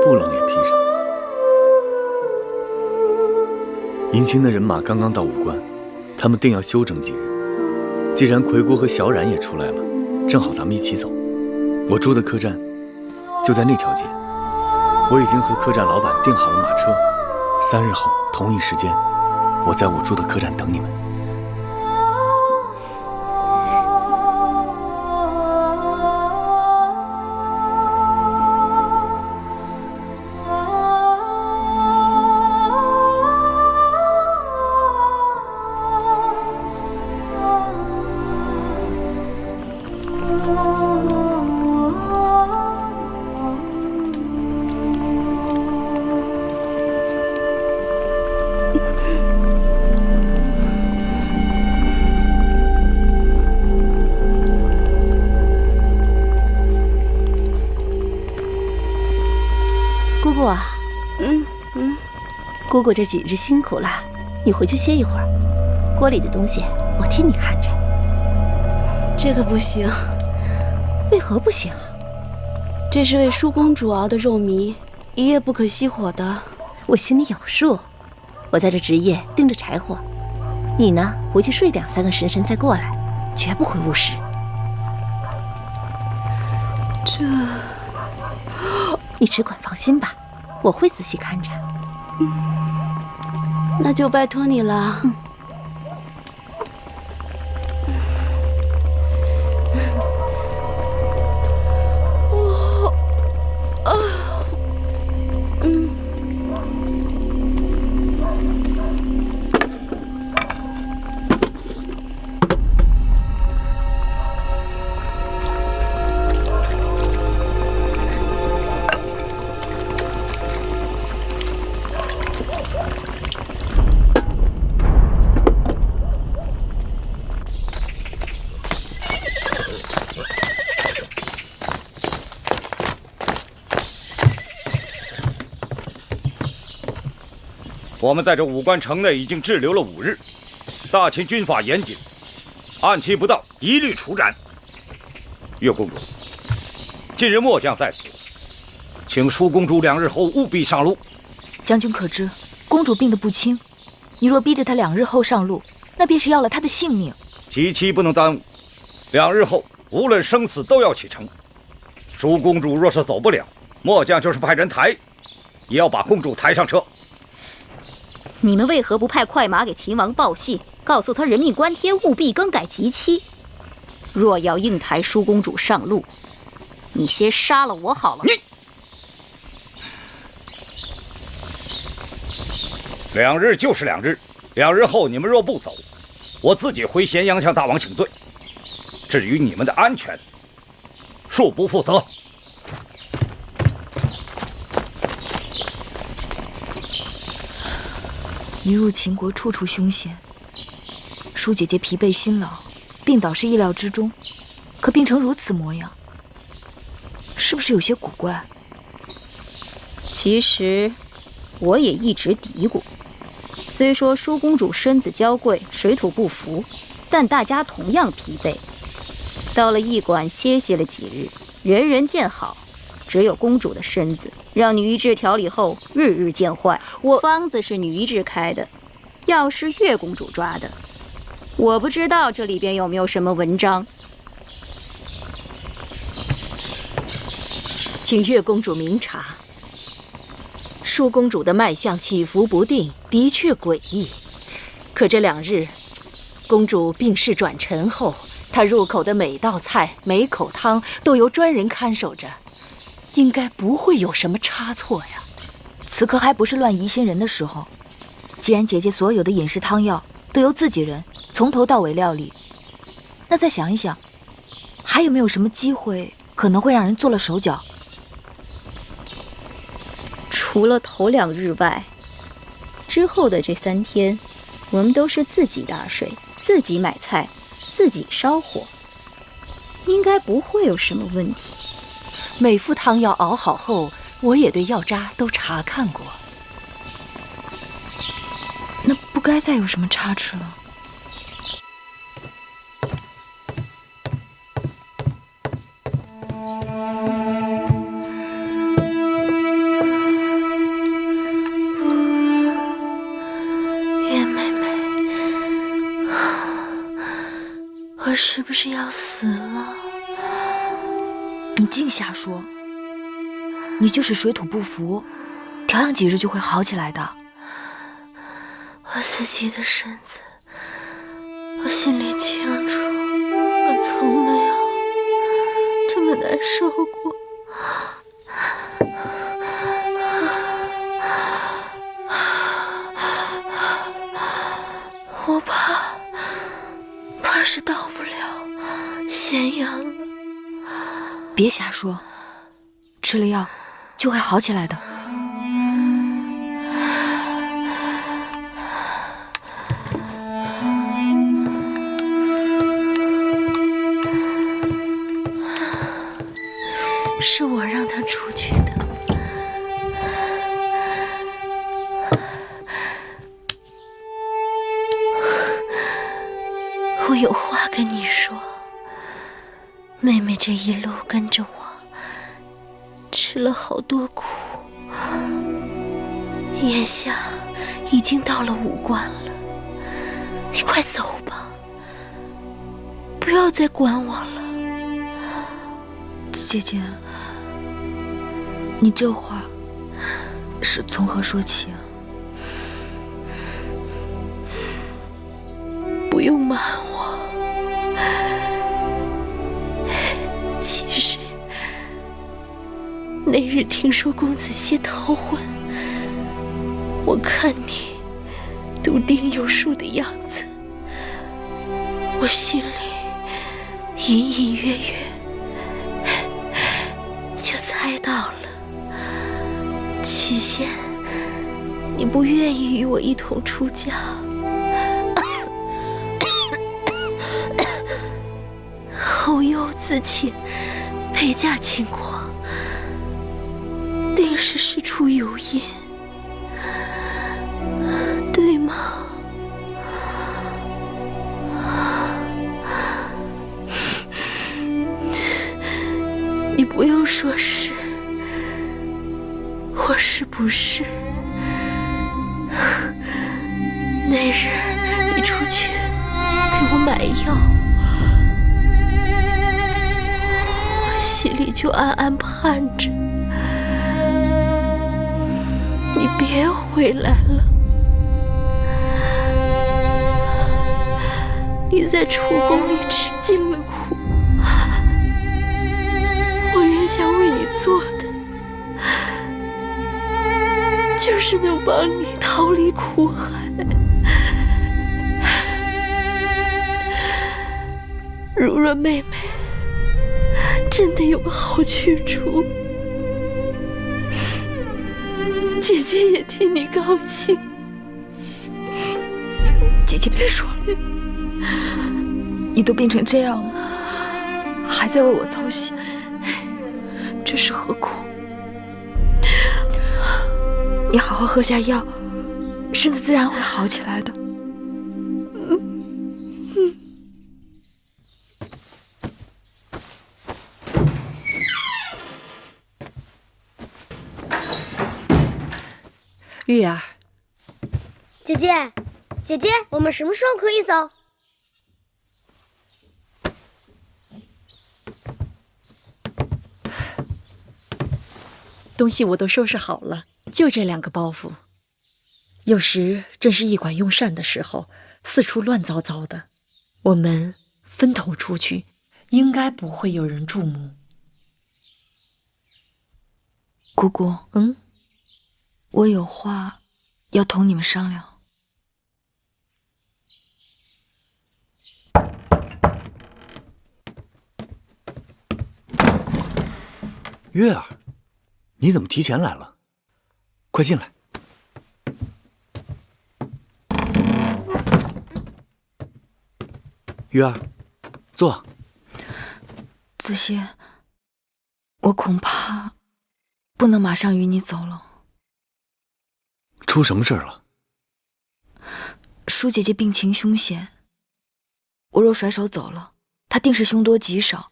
S20: 不冷也披上。迎亲的人马刚刚到武关，他们定要休整几日。既然奎国和小冉也出来了，正好咱们一起走。我住的客栈就在那条街，我已经和客栈老板订好了马车。3日后同一时间，我在我住的客栈等你们。
S17: 姑姑这几日辛苦了，你回去歇一会儿。锅里的东西我替你看着。
S13: 这个不行。
S17: 为何不行？
S13: 这是为舒公主熬的肉糜，一夜不可熄火的。
S17: 我心里有数，我在这值夜盯着柴火，你呢回去睡2、3个时辰再过来，绝不会误事。
S13: 这，
S17: 你只管放心吧，我会仔细看着。
S13: 那就拜托你了。
S15: 我们在这武关城内已经滞留了5日，大秦军法严谨，按期不到一律处斩。月公主，近日末将在此，请舒公主2日后务必上路。
S7: 将军可知，公主病得不轻，你若逼着她2日后上路，那便是要了她的性命。
S15: 吉期不能耽误，2日后无论生死都要启程。舒公主若是走不了，末将就是派人抬，也要把公主抬上车。
S16: 你们为何不派快马给秦王报信，告诉他人命关天，务必更改吉期？若要硬抬舒公主上路，你先杀了我好了。
S15: 你2日就是2日，2日后你们若不走，我自己回咸阳向大王请罪。至于你们的安全，恕不负责。
S7: 一入秦国，处处凶险，舒姐姐疲惫辛劳，病倒是意料之中，可病成如此模样，是不是有些古怪？
S16: 其实，我也一直嘀咕。虽说舒公主身子娇贵，水土不服，但大家同样疲惫。到了驿馆歇息了几日，人人见好，只有公主的身子，让女医治调理后日日见坏。方子是女医治开的，药是月公主抓的。我不知道这里边有没有什么文章。
S21: 请月公主明察。舒公主的脉象起伏不定，的确诡异。可这2日，公主病势转沉后，她入口的每道菜、每口汤都由专人看守着，应该不会有什么差错呀。
S7: 此刻还不是乱疑心人的时候。既然姐姐所有的饮食汤药都由自己人从头到尾料理，那再想一想，还有没有什么机会可能会让人做了手脚？
S16: 除了头2日外，之后的这3天，我们都是自己打水、自己买菜、自己烧火，应该不会有什么问题。
S21: 每副汤药熬好后，我也对药渣都查看过。
S7: 那不该再有什么差池了。
S2: 我是不是要死了？
S7: 你净瞎说！你就是水土不服，调养几日就会好起来的。
S2: 我自己的身子，我心里清楚，我从没有这么难受过。我怕是到不了咸阳了。
S7: 别瞎说，吃了药就会好起来的。
S2: 是我让他出去的。我有话跟你说，妹妹这一路跟着我，吃了好多苦，眼下已经到了5关了，你快走吧，不要再管我了。
S7: 姐姐，你这话是从何说起啊？
S2: 不用瞒我，其实那日听说公子歇逃婚，我看你笃定有数的样子，我心里隐隐约约就猜到了。起先你不愿意与我一同出嫁，后又自请陪嫁秦国，定是事出有因，对吗？你不用说是或是不是。那日你出去给我买药，我心里就暗暗盼着你别回来了。你在楚宫里吃尽了苦，我原想为你做的就是能帮你逃离苦海。如若妹妹真的有个好去处，姐姐也替你高兴。
S7: 姐姐别说了，你都病成这样了，还在为我操心，这是何苦？你好好喝下药，身子自然会好起来的。
S13: 玉儿，
S2: 姐姐，姐姐，我们什么时候可以走？
S13: 东西我都收拾好了，就这2个包袱。有时正是一管用膳的时候，四处乱糟糟的，我们分头出去，应该不会有人注目。
S7: 姑姑，我有话要同你们商量。
S20: 月儿，你怎么提前来了？快进来。月儿，坐。
S7: 子歇，我恐怕不能马上与你走了。
S20: 出什么事儿了？
S7: 舒姐姐病情凶险，我若甩手走了，她定是凶多吉少。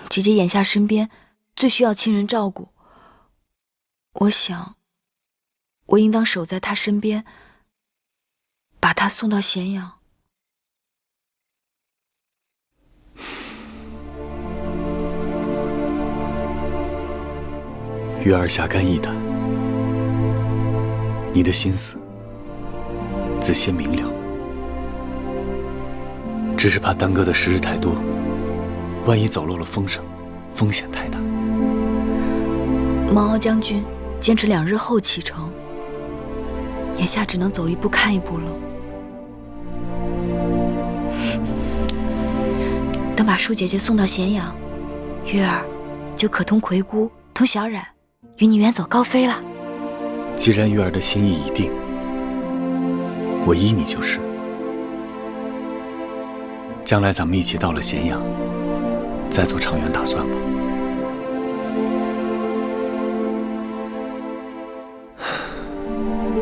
S7: 姐姐眼下身边最需要亲人照顾，我想，我应当守在她身边，把她送到咸阳。
S20: 月儿下肝义胆，你的心思，子歇明了，只是怕耽搁的时日太多，万一走漏了风声，风险太大。
S7: 毛敖将军坚持2日后启程，眼下只能走一步看一步了。等把舒姐姐送到咸阳，月儿就可同魁姑、同小冉与你远走高飞了。
S20: 既然月儿的心意已定，我依你就是。将来咱们一起到了咸阳，再做长远打算吧。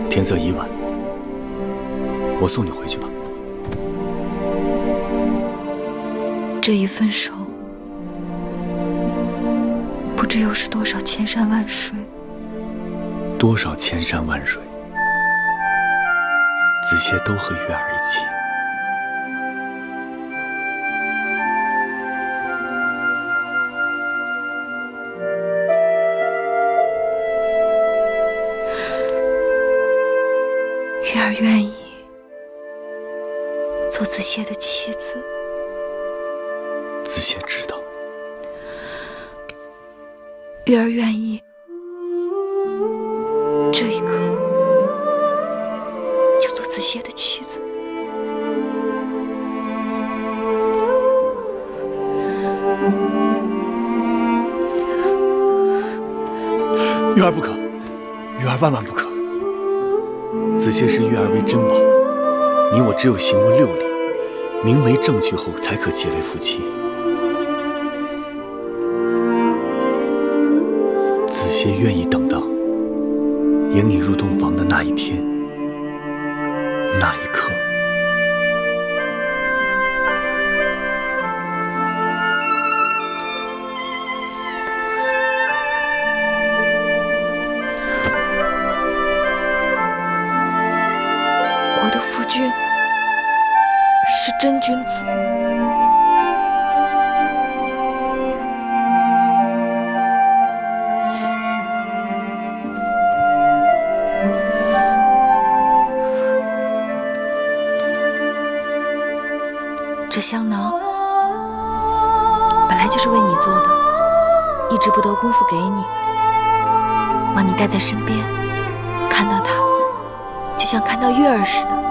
S20: 天色已晚，我送你回去吧。
S7: 这一分手，不知又是多少千山万水。
S20: 多少千山万水，子歇都和月儿一起。
S7: 月儿愿意做子歇的妻子。
S20: 子歇知道。
S7: 月儿愿意这一刻就做子歇的妻子。
S20: 月儿不可，月儿万万不可。子歇视月儿为珍宝，你我只有行过6礼，明媒正娶后，才可结为夫妻。子歇愿意等到迎你入洞房的那一天，那一刻。
S7: 我的夫君是真君子。这香囊本来就是为你做的，一直不得功夫给你，望你带在身边，看到它就像看到月儿似的。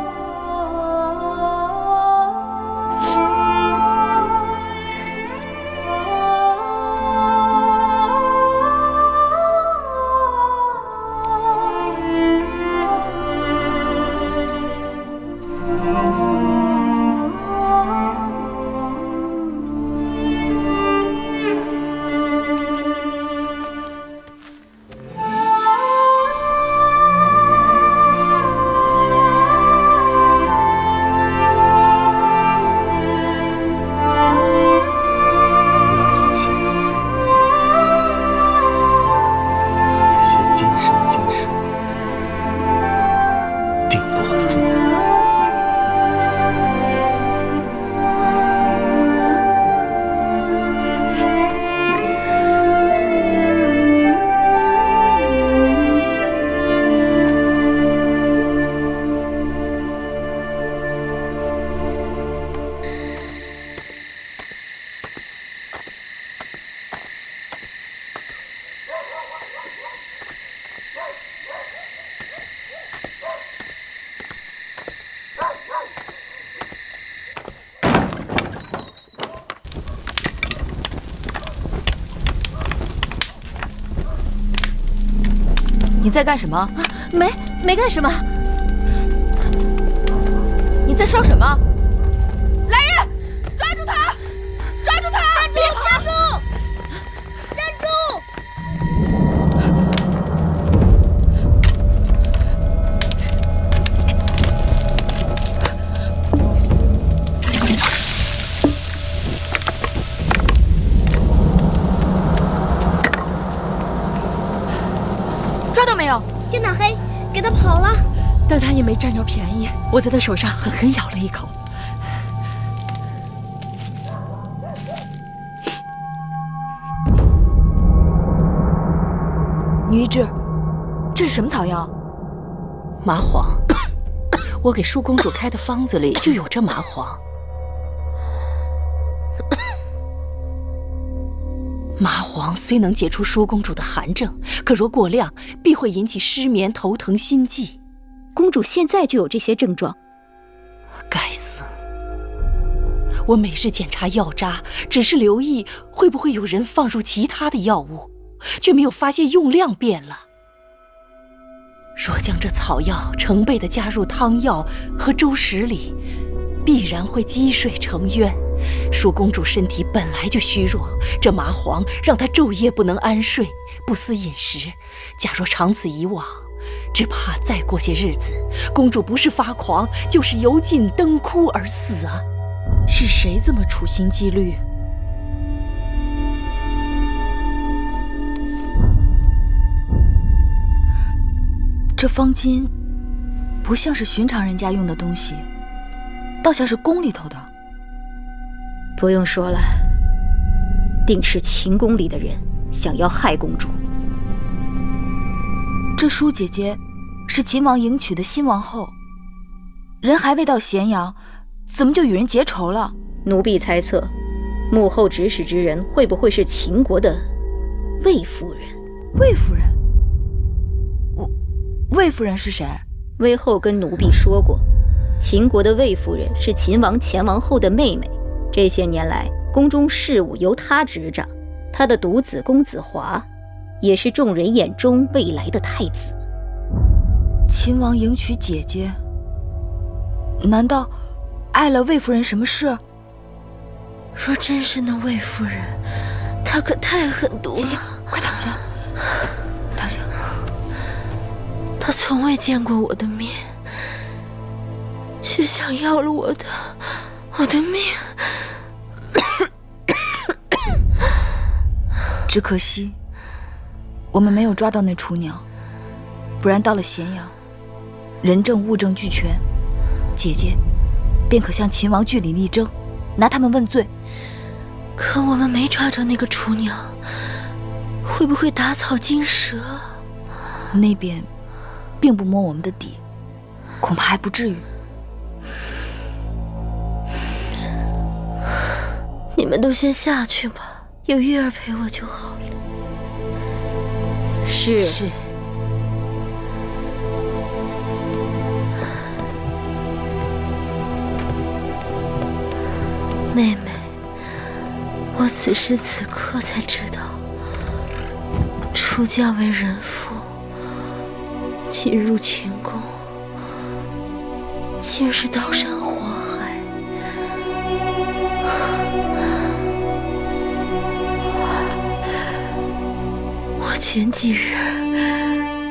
S7: 在干什么？
S17: 没干什么。
S7: 你在烧什么？
S2: 来人，抓住他！抓住他！别跑！站住！
S7: 抓到没有？
S2: 天打黑，给他跑了。
S13: 但他也没占着便宜，我在他手上狠狠咬了一口。
S7: 女医治，这是什么草药？
S21: 麻黄。我给舒公主开的方子里就有这麻黄。麻黄虽能解除舒公主的寒症，可若过量，必会引起失眠、头疼、心悸。
S16: 公主现在就有这些症状。
S21: 该死！我每日检查药渣，只是留意会不会有人放入其他的药物，却没有发现用量变了。若将这草药成倍地加入汤药和粥食里，必然会积水成渊。舒公主身体本来就虚弱，这麻黄让她昼夜不能安睡，不思饮食。假若长此以往，只怕再过些日子，公主不是发狂，就是油尽灯枯而死啊！是谁这么处心积虑？
S7: 这方巾不像是寻常人家用的东西，倒像是宫里头的。
S16: 不用说了，定是秦宫里的人想要害公主。
S7: 这舒姐姐是秦王迎娶的新王后，人还未到咸阳，怎么就与人结仇了？
S16: 奴婢猜测，幕后指使之人会不会是秦国的魏夫人？
S7: 魏夫人？魏夫人是谁？
S16: 魏后跟奴婢说过，秦国的魏夫人是秦王前王后的妹妹。这些年来，宫中事务由她执掌，她的独子公子华，也是众人眼中未来的太子。
S7: 秦王迎娶姐姐，难道碍了魏夫人什么事？
S5: 若真是那魏夫人，她可太狠毒了。
S7: 姐姐，快躺下，躺下。
S5: 她从未见过我的面，却想要了我的命。
S7: 只可惜，我们没有抓到那雏鸟，不然到了咸阳，人证物证俱全，姐姐便可向秦王据理力争，拿他们问罪。
S5: 可我们没抓着那个雏鸟，会不会打草惊蛇？
S7: 那边并不摸我们的底，恐怕还不至于。
S5: 你们都先下去吧，有月儿陪我就好了。
S16: 是。
S5: 妹妹，我此时此刻才知道，出嫁为人妇，进入秦宫，竟是刀山火海。我前几日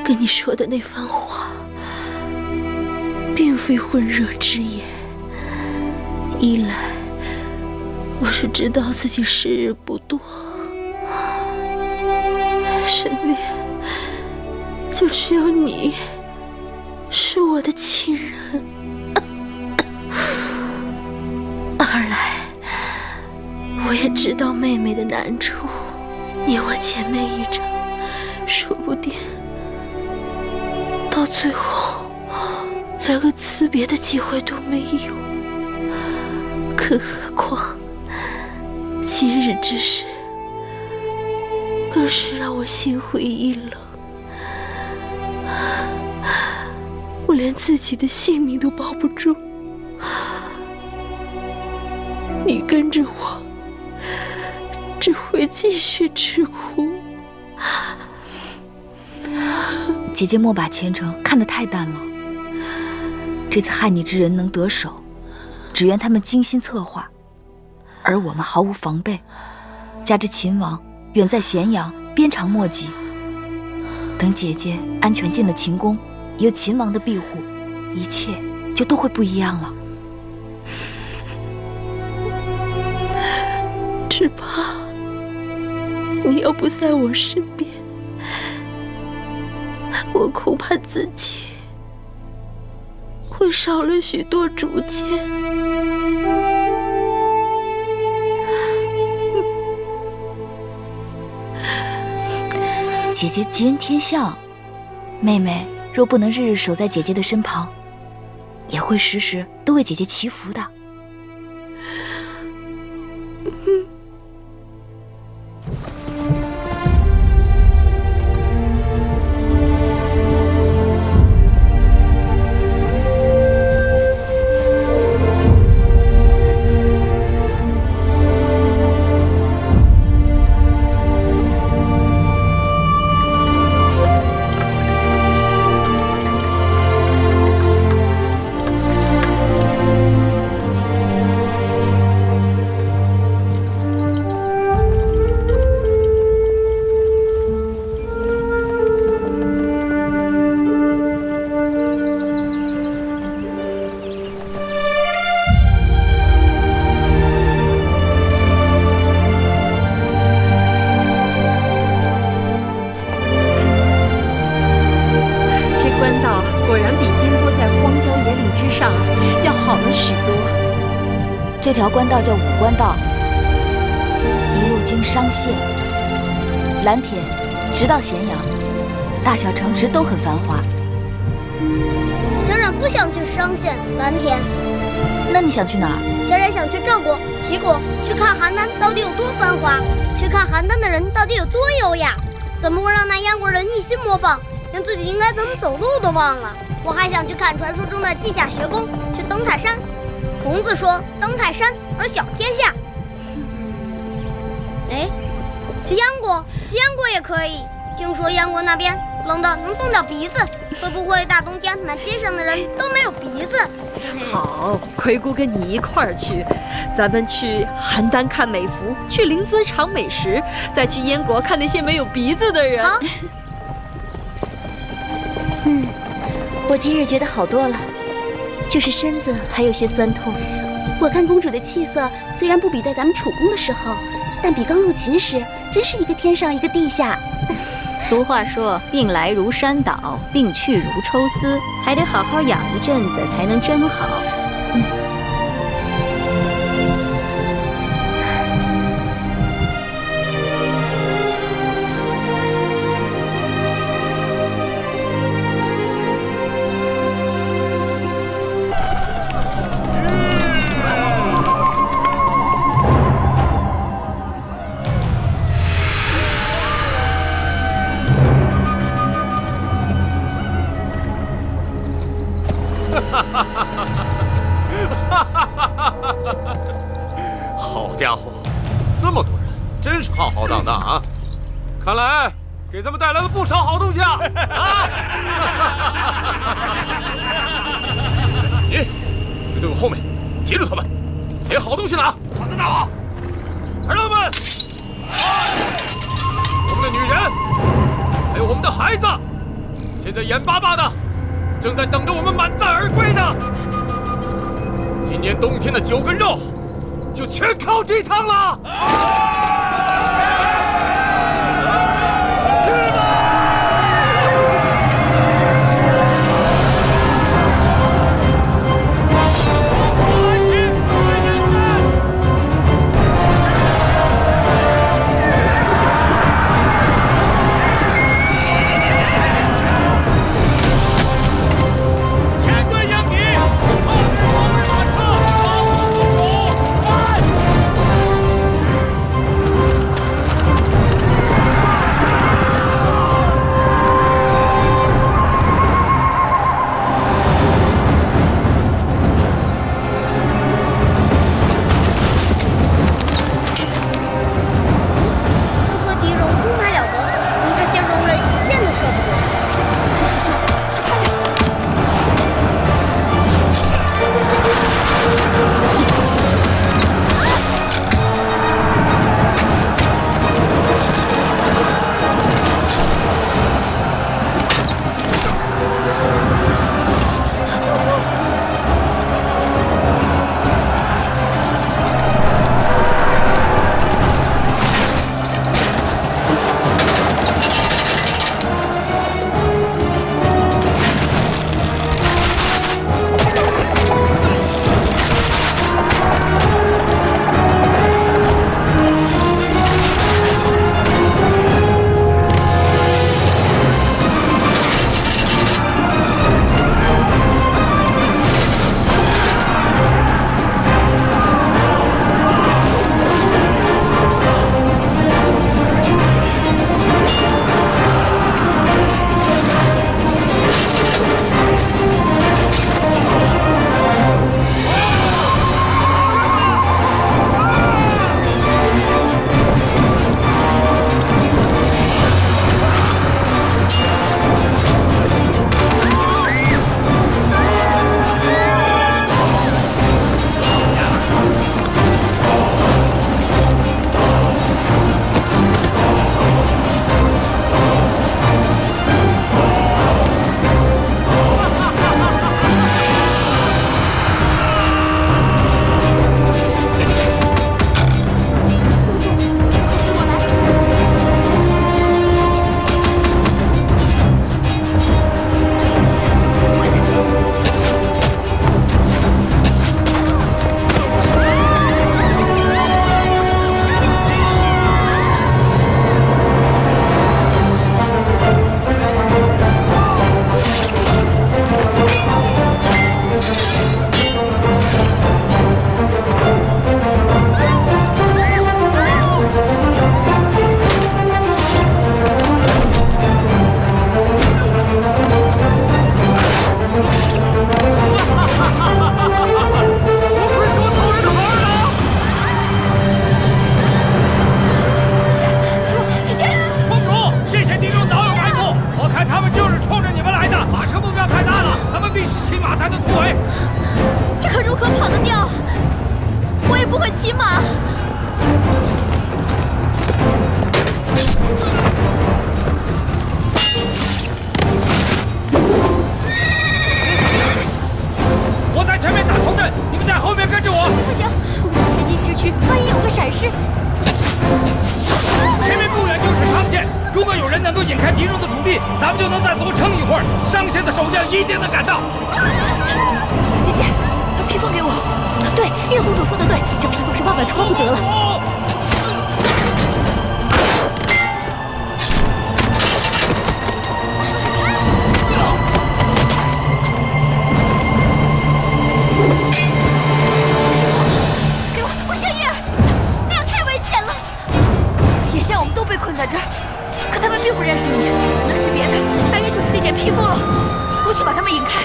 S5: 跟你说的那番话，并非混热之言。一来，我是知道自己时日不多，身边就只有你是我的亲人。二来，我也知道妹妹的难处，你我姐妹一场，说不定到最后连个辞别的机会都没有。更何况今日之事，更是让我心灰意冷。我连自己的性命都保不住，你跟着我，只会继续吃苦。
S7: 姐姐莫把前程看得太淡了。这次害你之人能得手，只缘他们精心策划，而我们毫无防备，加之秦王远在咸阳，鞭长莫及。等姐姐安全进了秦宫，有秦王的庇护，一切就都会不一样了。
S5: 只怕你要不在我身边，我恐怕自己会少了许多主见。
S7: 姐姐吉人天相，妹妹若不能日日守在姐姐的身旁，也会时时都为姐姐祈福的。这条官道叫武官道，一路经商县、蓝田，直到咸阳，大小城池都很繁华。
S2: 小冉不想去商县、蓝田，
S7: 那你想去哪儿？
S2: 小冉想去赵国、齐国，去看邯郸到底有多繁华，去看邯郸的人到底有多优雅。怎么会让那燕国人一心模仿，连自己应该怎么走路都忘了？我还想去看传说中的稷下学宫，去登泰山。孔子说：“登泰山而小天下。”哎，去燕国，去燕国也可以。听说燕国那边冷得能冻掉鼻子，会不会大冬天满街上的人都没有鼻子？
S13: 好，葵姑跟你一块儿去，咱们去邯郸看美服，去临淄尝美食，再去燕国看那些没有鼻子的人。
S2: 好。
S5: 我今日觉得好多了。就是身子还有些酸痛。我看公主的气色虽然不比在咱们楚宫的时候，但比刚入秦时真是一个天上一个地下。
S16: 俗话说，病来如山倒，病去如抽丝，还得好好养一阵子才能真好。
S12: 好家伙，这么多人，真是浩浩荡荡啊！看来给咱们带来了不少好东西啊！你去队伍后面，截住他们，捡好东西拿。好的，大王。儿郎们，我们的女人，还有我们的孩子，现在眼巴巴的，正在等着我们满载而归呢。今年冬天的酒跟肉，就全靠这趟了。
S15: 果有人能够引开敌人的主力，咱们就能再多撑一会儿。上线的守将一定能赶到。
S5: 姐姐，把披风给我。对，月公主说的对，这披风是万万穿不得了。给我，我小月儿，那样太危险了。
S7: 眼下我们都被困在这儿，可他们并不认识你，那是别的，大约就是这件披风了。我去把他们引开。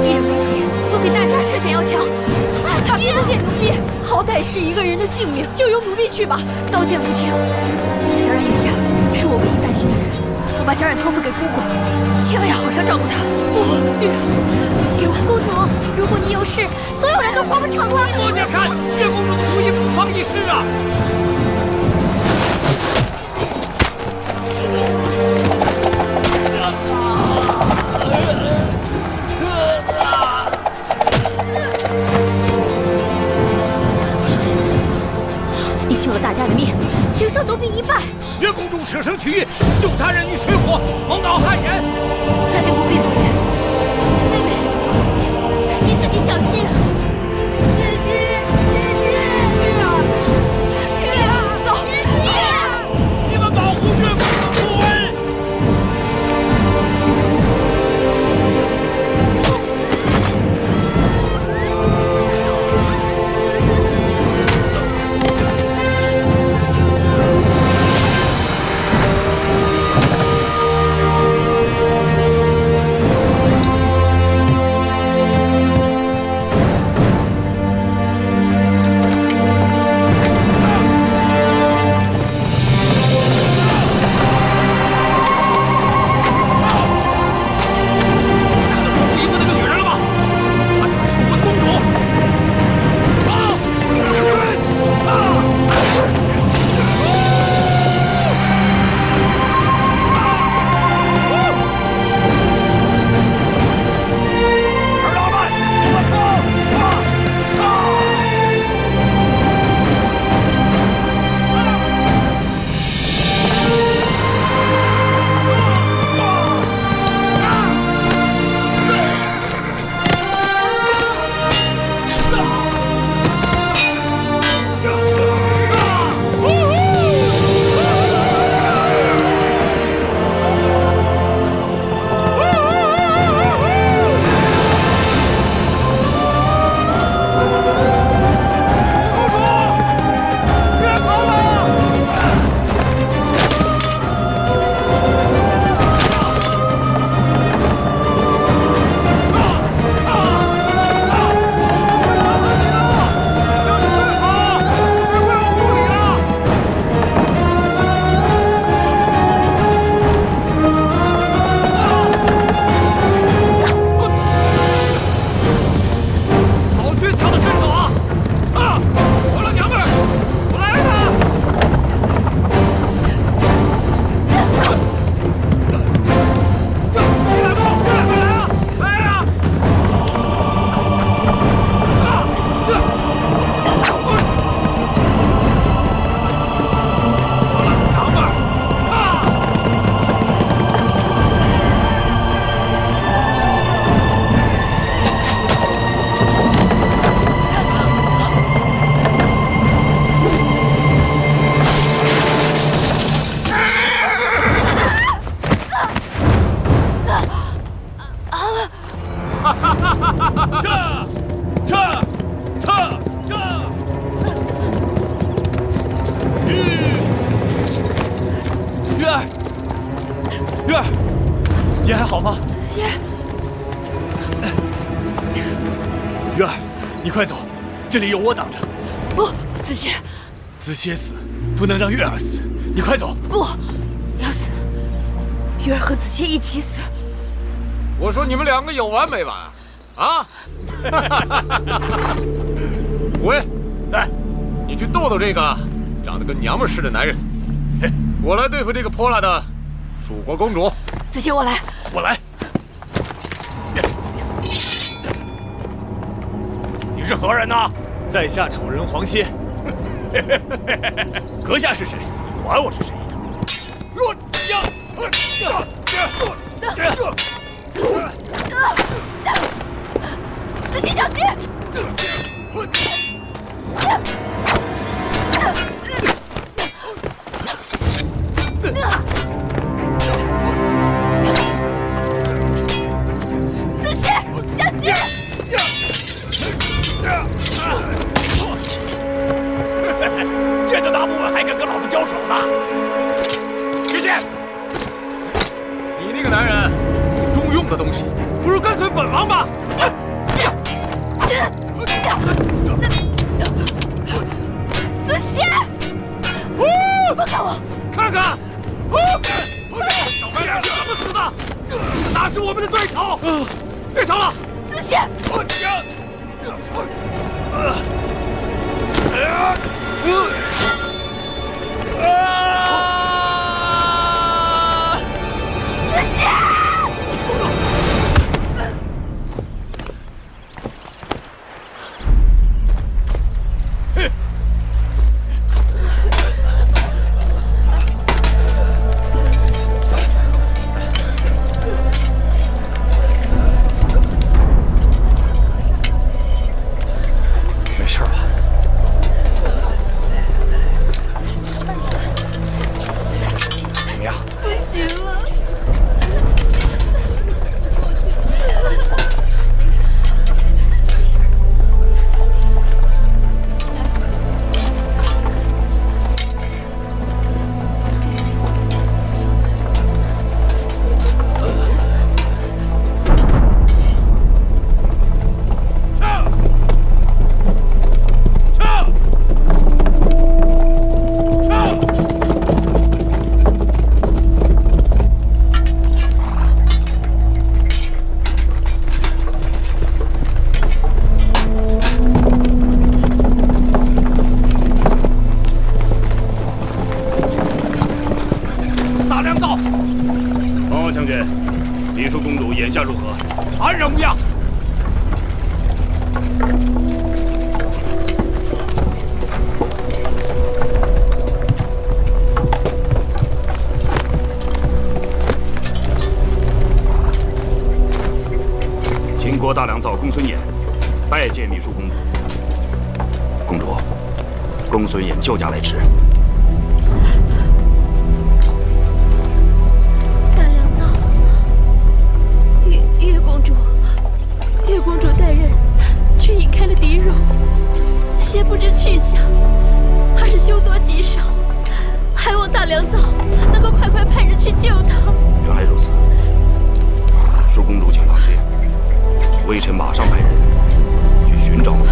S7: 一人为己，总比大家设想要强。他别有点奴婢，好歹是一个人的性命，就由奴婢去吧。刀剑无情，小冉眼下是我唯一担心的人。我把小冉托付给姑姑，千万要好生照顾她。不，月，给我公主，如果你有事，所有人都活不成了。
S12: 默家看，月公主的主意不妨一试啊！
S5: 你救了大家的命，情胜奴婢一半。
S15: 月公主舍生取义，救他人于水火，蒙恼汗颜。
S7: 咱就不必多言。姐姐珍重，
S5: 你自己小心。姐姐，月儿，
S7: 走。
S12: 你们保护月公主不为。
S3: 月儿，你还好吗？
S7: 子歇，
S3: 月儿，你快走，这里有我挡着。
S7: 不，子歇，
S3: 子歇死，不能让月儿死。你快走。
S7: 不，要死，月儿和子歇一起死。
S12: 我说你们两个有完没完啊？武威，在，你去逗逗这个长得跟娘们似的男人。我来对付这个泼辣的楚国公主。
S7: 子歇，我来。
S3: 我来。
S15: 你是何人呐？
S3: 在下丑人黄歇。阁下是谁？
S15: 你管我是谁呢？
S5: 子熙，小心！子熙，小心！
S11: 见得大部分还敢跟老子交手呢？别见！
S12: 你那个男人不中用的东西，不如跟随本王吧！
S5: 子熙，放开我！
S12: 看看，小白脸是怎么死的？哪是我们的对手？别吵了！
S5: 子熙，
S11: 没事吧？怎么样？
S5: 不行了。
S12: 大良造，
S19: 报将军，黎叔公主眼下如何？
S12: 安然无恙。
S19: 秦国大良造公孙衍拜见黎叔公主。公主，公孙衍救驾来迟。
S5: 大良造，月公主，月公主带人去引开了敌戎，先不知去向，怕是凶多吉少，还望大良造能够快派人去救他。
S19: 原来如此，叔公主请放心，微臣马上派人去寻找公主。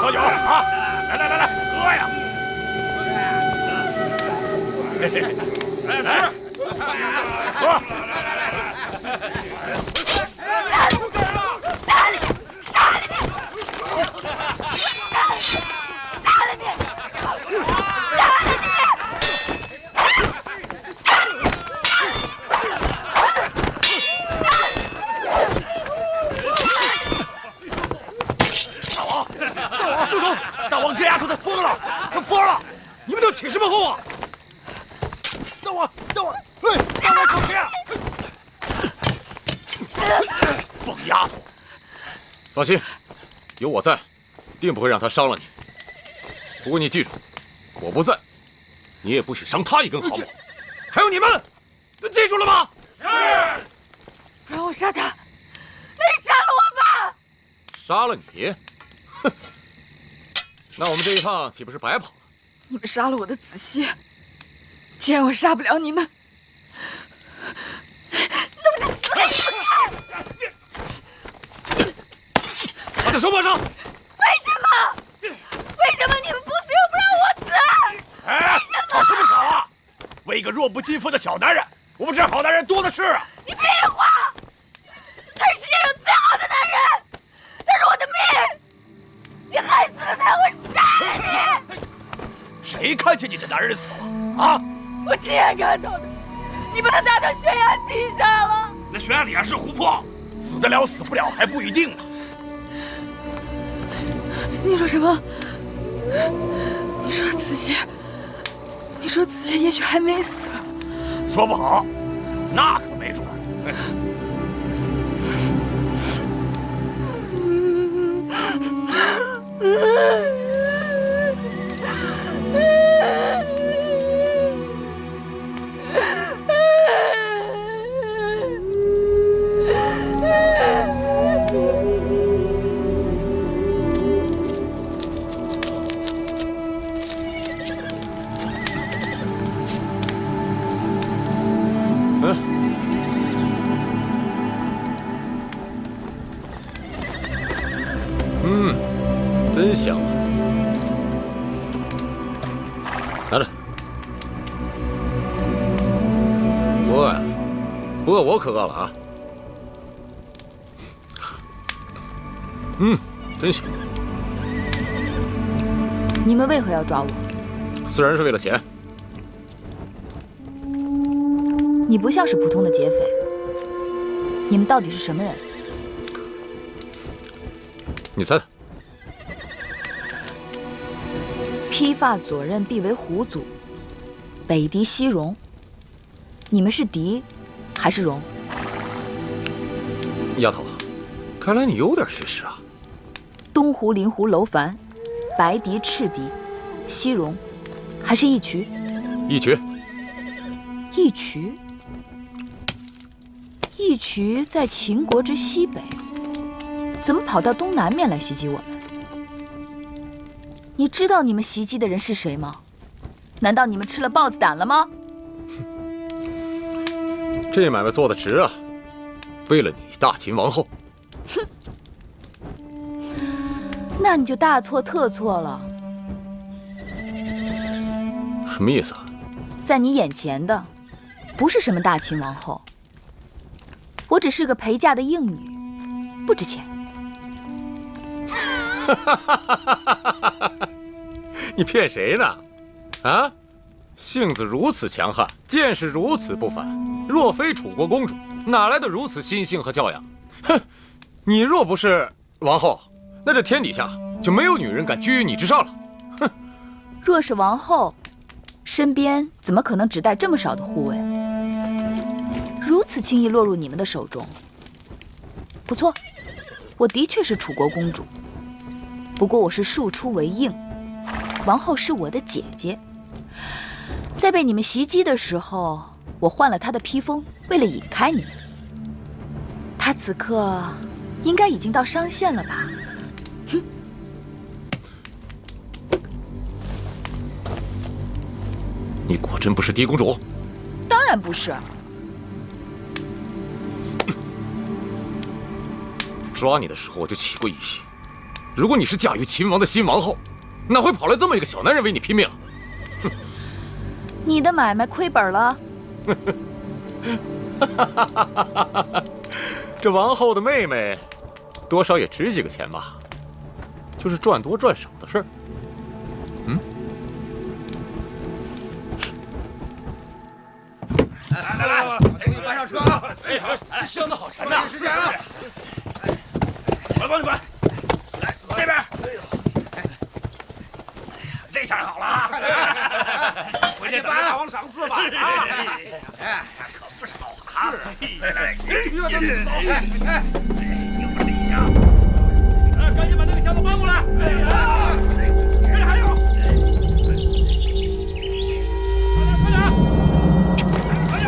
S11: 喝酒啊！来，喝呀！来吃，喝！
S12: 住手！大王，这丫头她疯了，她疯了！你们都起什么哄啊？大王，大王，大王小心！
S11: 疯丫头！放心，有我在，定不会让她伤了你。不过你记住，我不在，你也不许伤她一根毫毛。
S12: 还有你们，记住了吗？是。
S6: 让我杀他！你杀了我吧！
S12: 杀了你？哼！那我们这一趟岂不是白跑了？
S6: 你们杀了我的子歇，既然我杀不了你们，那我就死给你们看！
S12: 把他手绑上！
S6: 为什么？为什么你们不死又不让我死？
S11: 哎，吵什么吵啊！为一个弱不禁风的小男人，我们这好男人多的是啊！
S6: 你废话！他是世界上最好的男人，他是我的命！你害死了他，我杀了你！
S11: 谁看见你的男人死了啊？
S6: 我亲眼看到的，你把他打到悬崖底下了。
S11: 那悬崖底下是湖泊，死得了死不了还不一定呢。
S6: 你说什么？你说子歇？你说子歇也许还没死？
S11: 说不好，那可没准。
S12: 真香！拿着。不饿呀？不饿我可饿了啊！真香。
S7: 你们为何要抓我？
S12: 自然是为了钱。
S7: 你不像是普通的劫匪，你们到底是什么人？
S12: 你猜猜。
S7: 披发左衽，必为虎祖，北狄西戎。你们是狄，还是戎？
S12: 丫头，看来你有点学识啊。
S7: 东胡、临胡、楼烦，白狄、赤狄，西戎，还是义渠？
S12: 义渠。
S7: 义渠？义渠在秦国之西北，怎么跑到东南面来袭击我们？你知道你们袭击的人是谁吗？难道你们吃了豹子胆了吗？
S12: 这买卖做得值啊！为了你大秦王后。
S7: 哼，那你就大错特错了。
S12: 什么意思啊？
S7: 在你眼前的，不是什么大秦王后，我只是个陪嫁的应女，不值钱。
S12: 你骗谁呢？啊，性子如此强悍，见识如此不凡，若非楚国公主，哪来的如此心性和教养？哼，你若不是王后，那这天底下就没有女人敢居于你之上了。哼，
S7: 若是王后，身边怎么可能只带这么少的护卫？如此轻易落入你们的手中。不错，我的确是楚国公主，不过我是庶出为应。王后是我的姐姐，在被你们袭击的时候，我换了她的披风，为了引开你们。她此刻应该已经到商县了吧？哼！
S12: 你果真不是狄公主？
S7: 当然不是。
S12: 抓你的时候我就起过疑心，如果你是嫁于秦王的新王后，哪会跑来这么一个小男人为你拼命？哼！
S7: 你的买卖亏本了。
S12: 这王后的妹妹，多少也值几个钱吧，就是赚多赚少的事儿。
S18: 来，给你搬上车啊！哎，好，这箱子好沉呐！时间了，我帮你搬。来，这边。这下好了啊！回去等着大王赏赐吧！啊，哎，可不少啊！有这一箱，赶紧把那个箱子搬过来！这里还有，快点！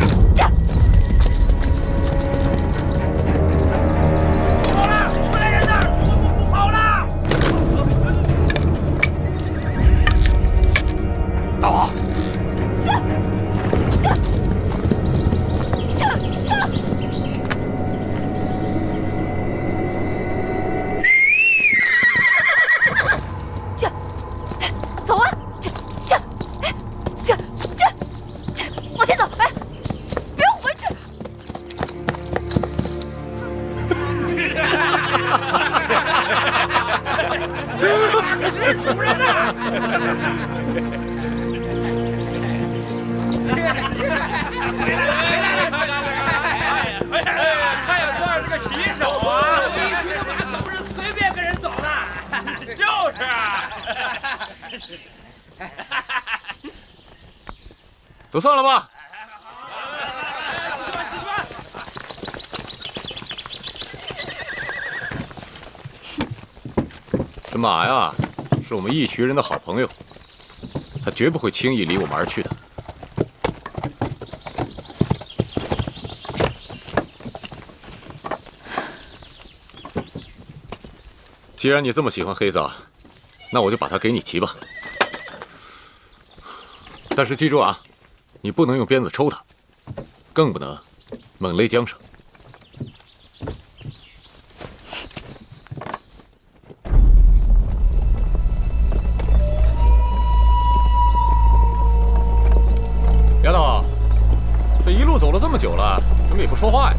S12: 太阳哥是个骑手啊！一群的马可不是随便跟人走的。就是啊。都算了吧。
S11: 这马呀，是我们一群人的好朋友，他绝不会轻易离我们而去的。既然你这么喜欢黑子，那我就把它给你骑吧。但是记住啊，你不能用鞭子抽它，更不能猛勒缰绳。丫头，这一路走了这么久了，怎么也不说话呀？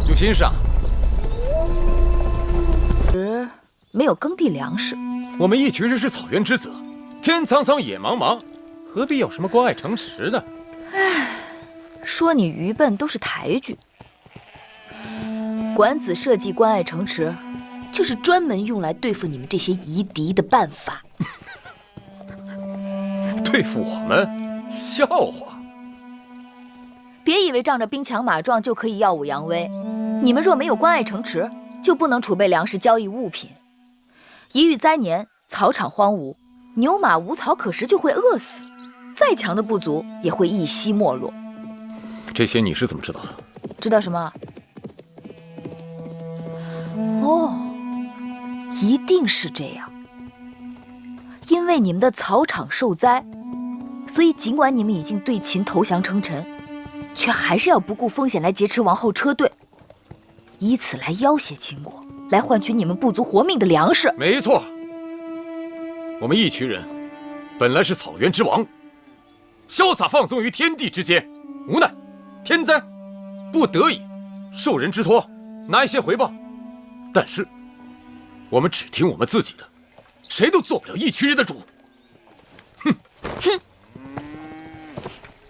S11: 有心事啊？
S7: 没有耕地粮食。
S11: 我们一群人是草原之子，天苍苍，野茫茫，何必有什么关爱城池的？
S7: 唉，说你愚笨都是抬举。管子设计关爱城池，就是专门用来对付你们这些夷狄的办法。
S11: 对付我们？笑话！
S7: 别以为仗着兵强马壮就可以耀武扬威。你们若没有关爱城池，就不能储备粮食交易物品。一遇灾年，草场荒芜，牛马无草可食，就会饿死。再强的部族也会一夕没落。
S11: 这些你是怎么知道的？
S7: 知道什么？哦，一定是这样。因为你们的草场受灾，所以尽管你们已经对秦投降称臣，却还是要不顾风险来劫持王后车队，以此来要挟秦国，来换取你们部族活命的粮食。
S11: 没错，我们一群人本来是草原之王，潇洒放纵于天地之间，无奈天灾，不得已受人之托，拿一些回报。但是我们只听我们自己的，谁都做不了一群人的主。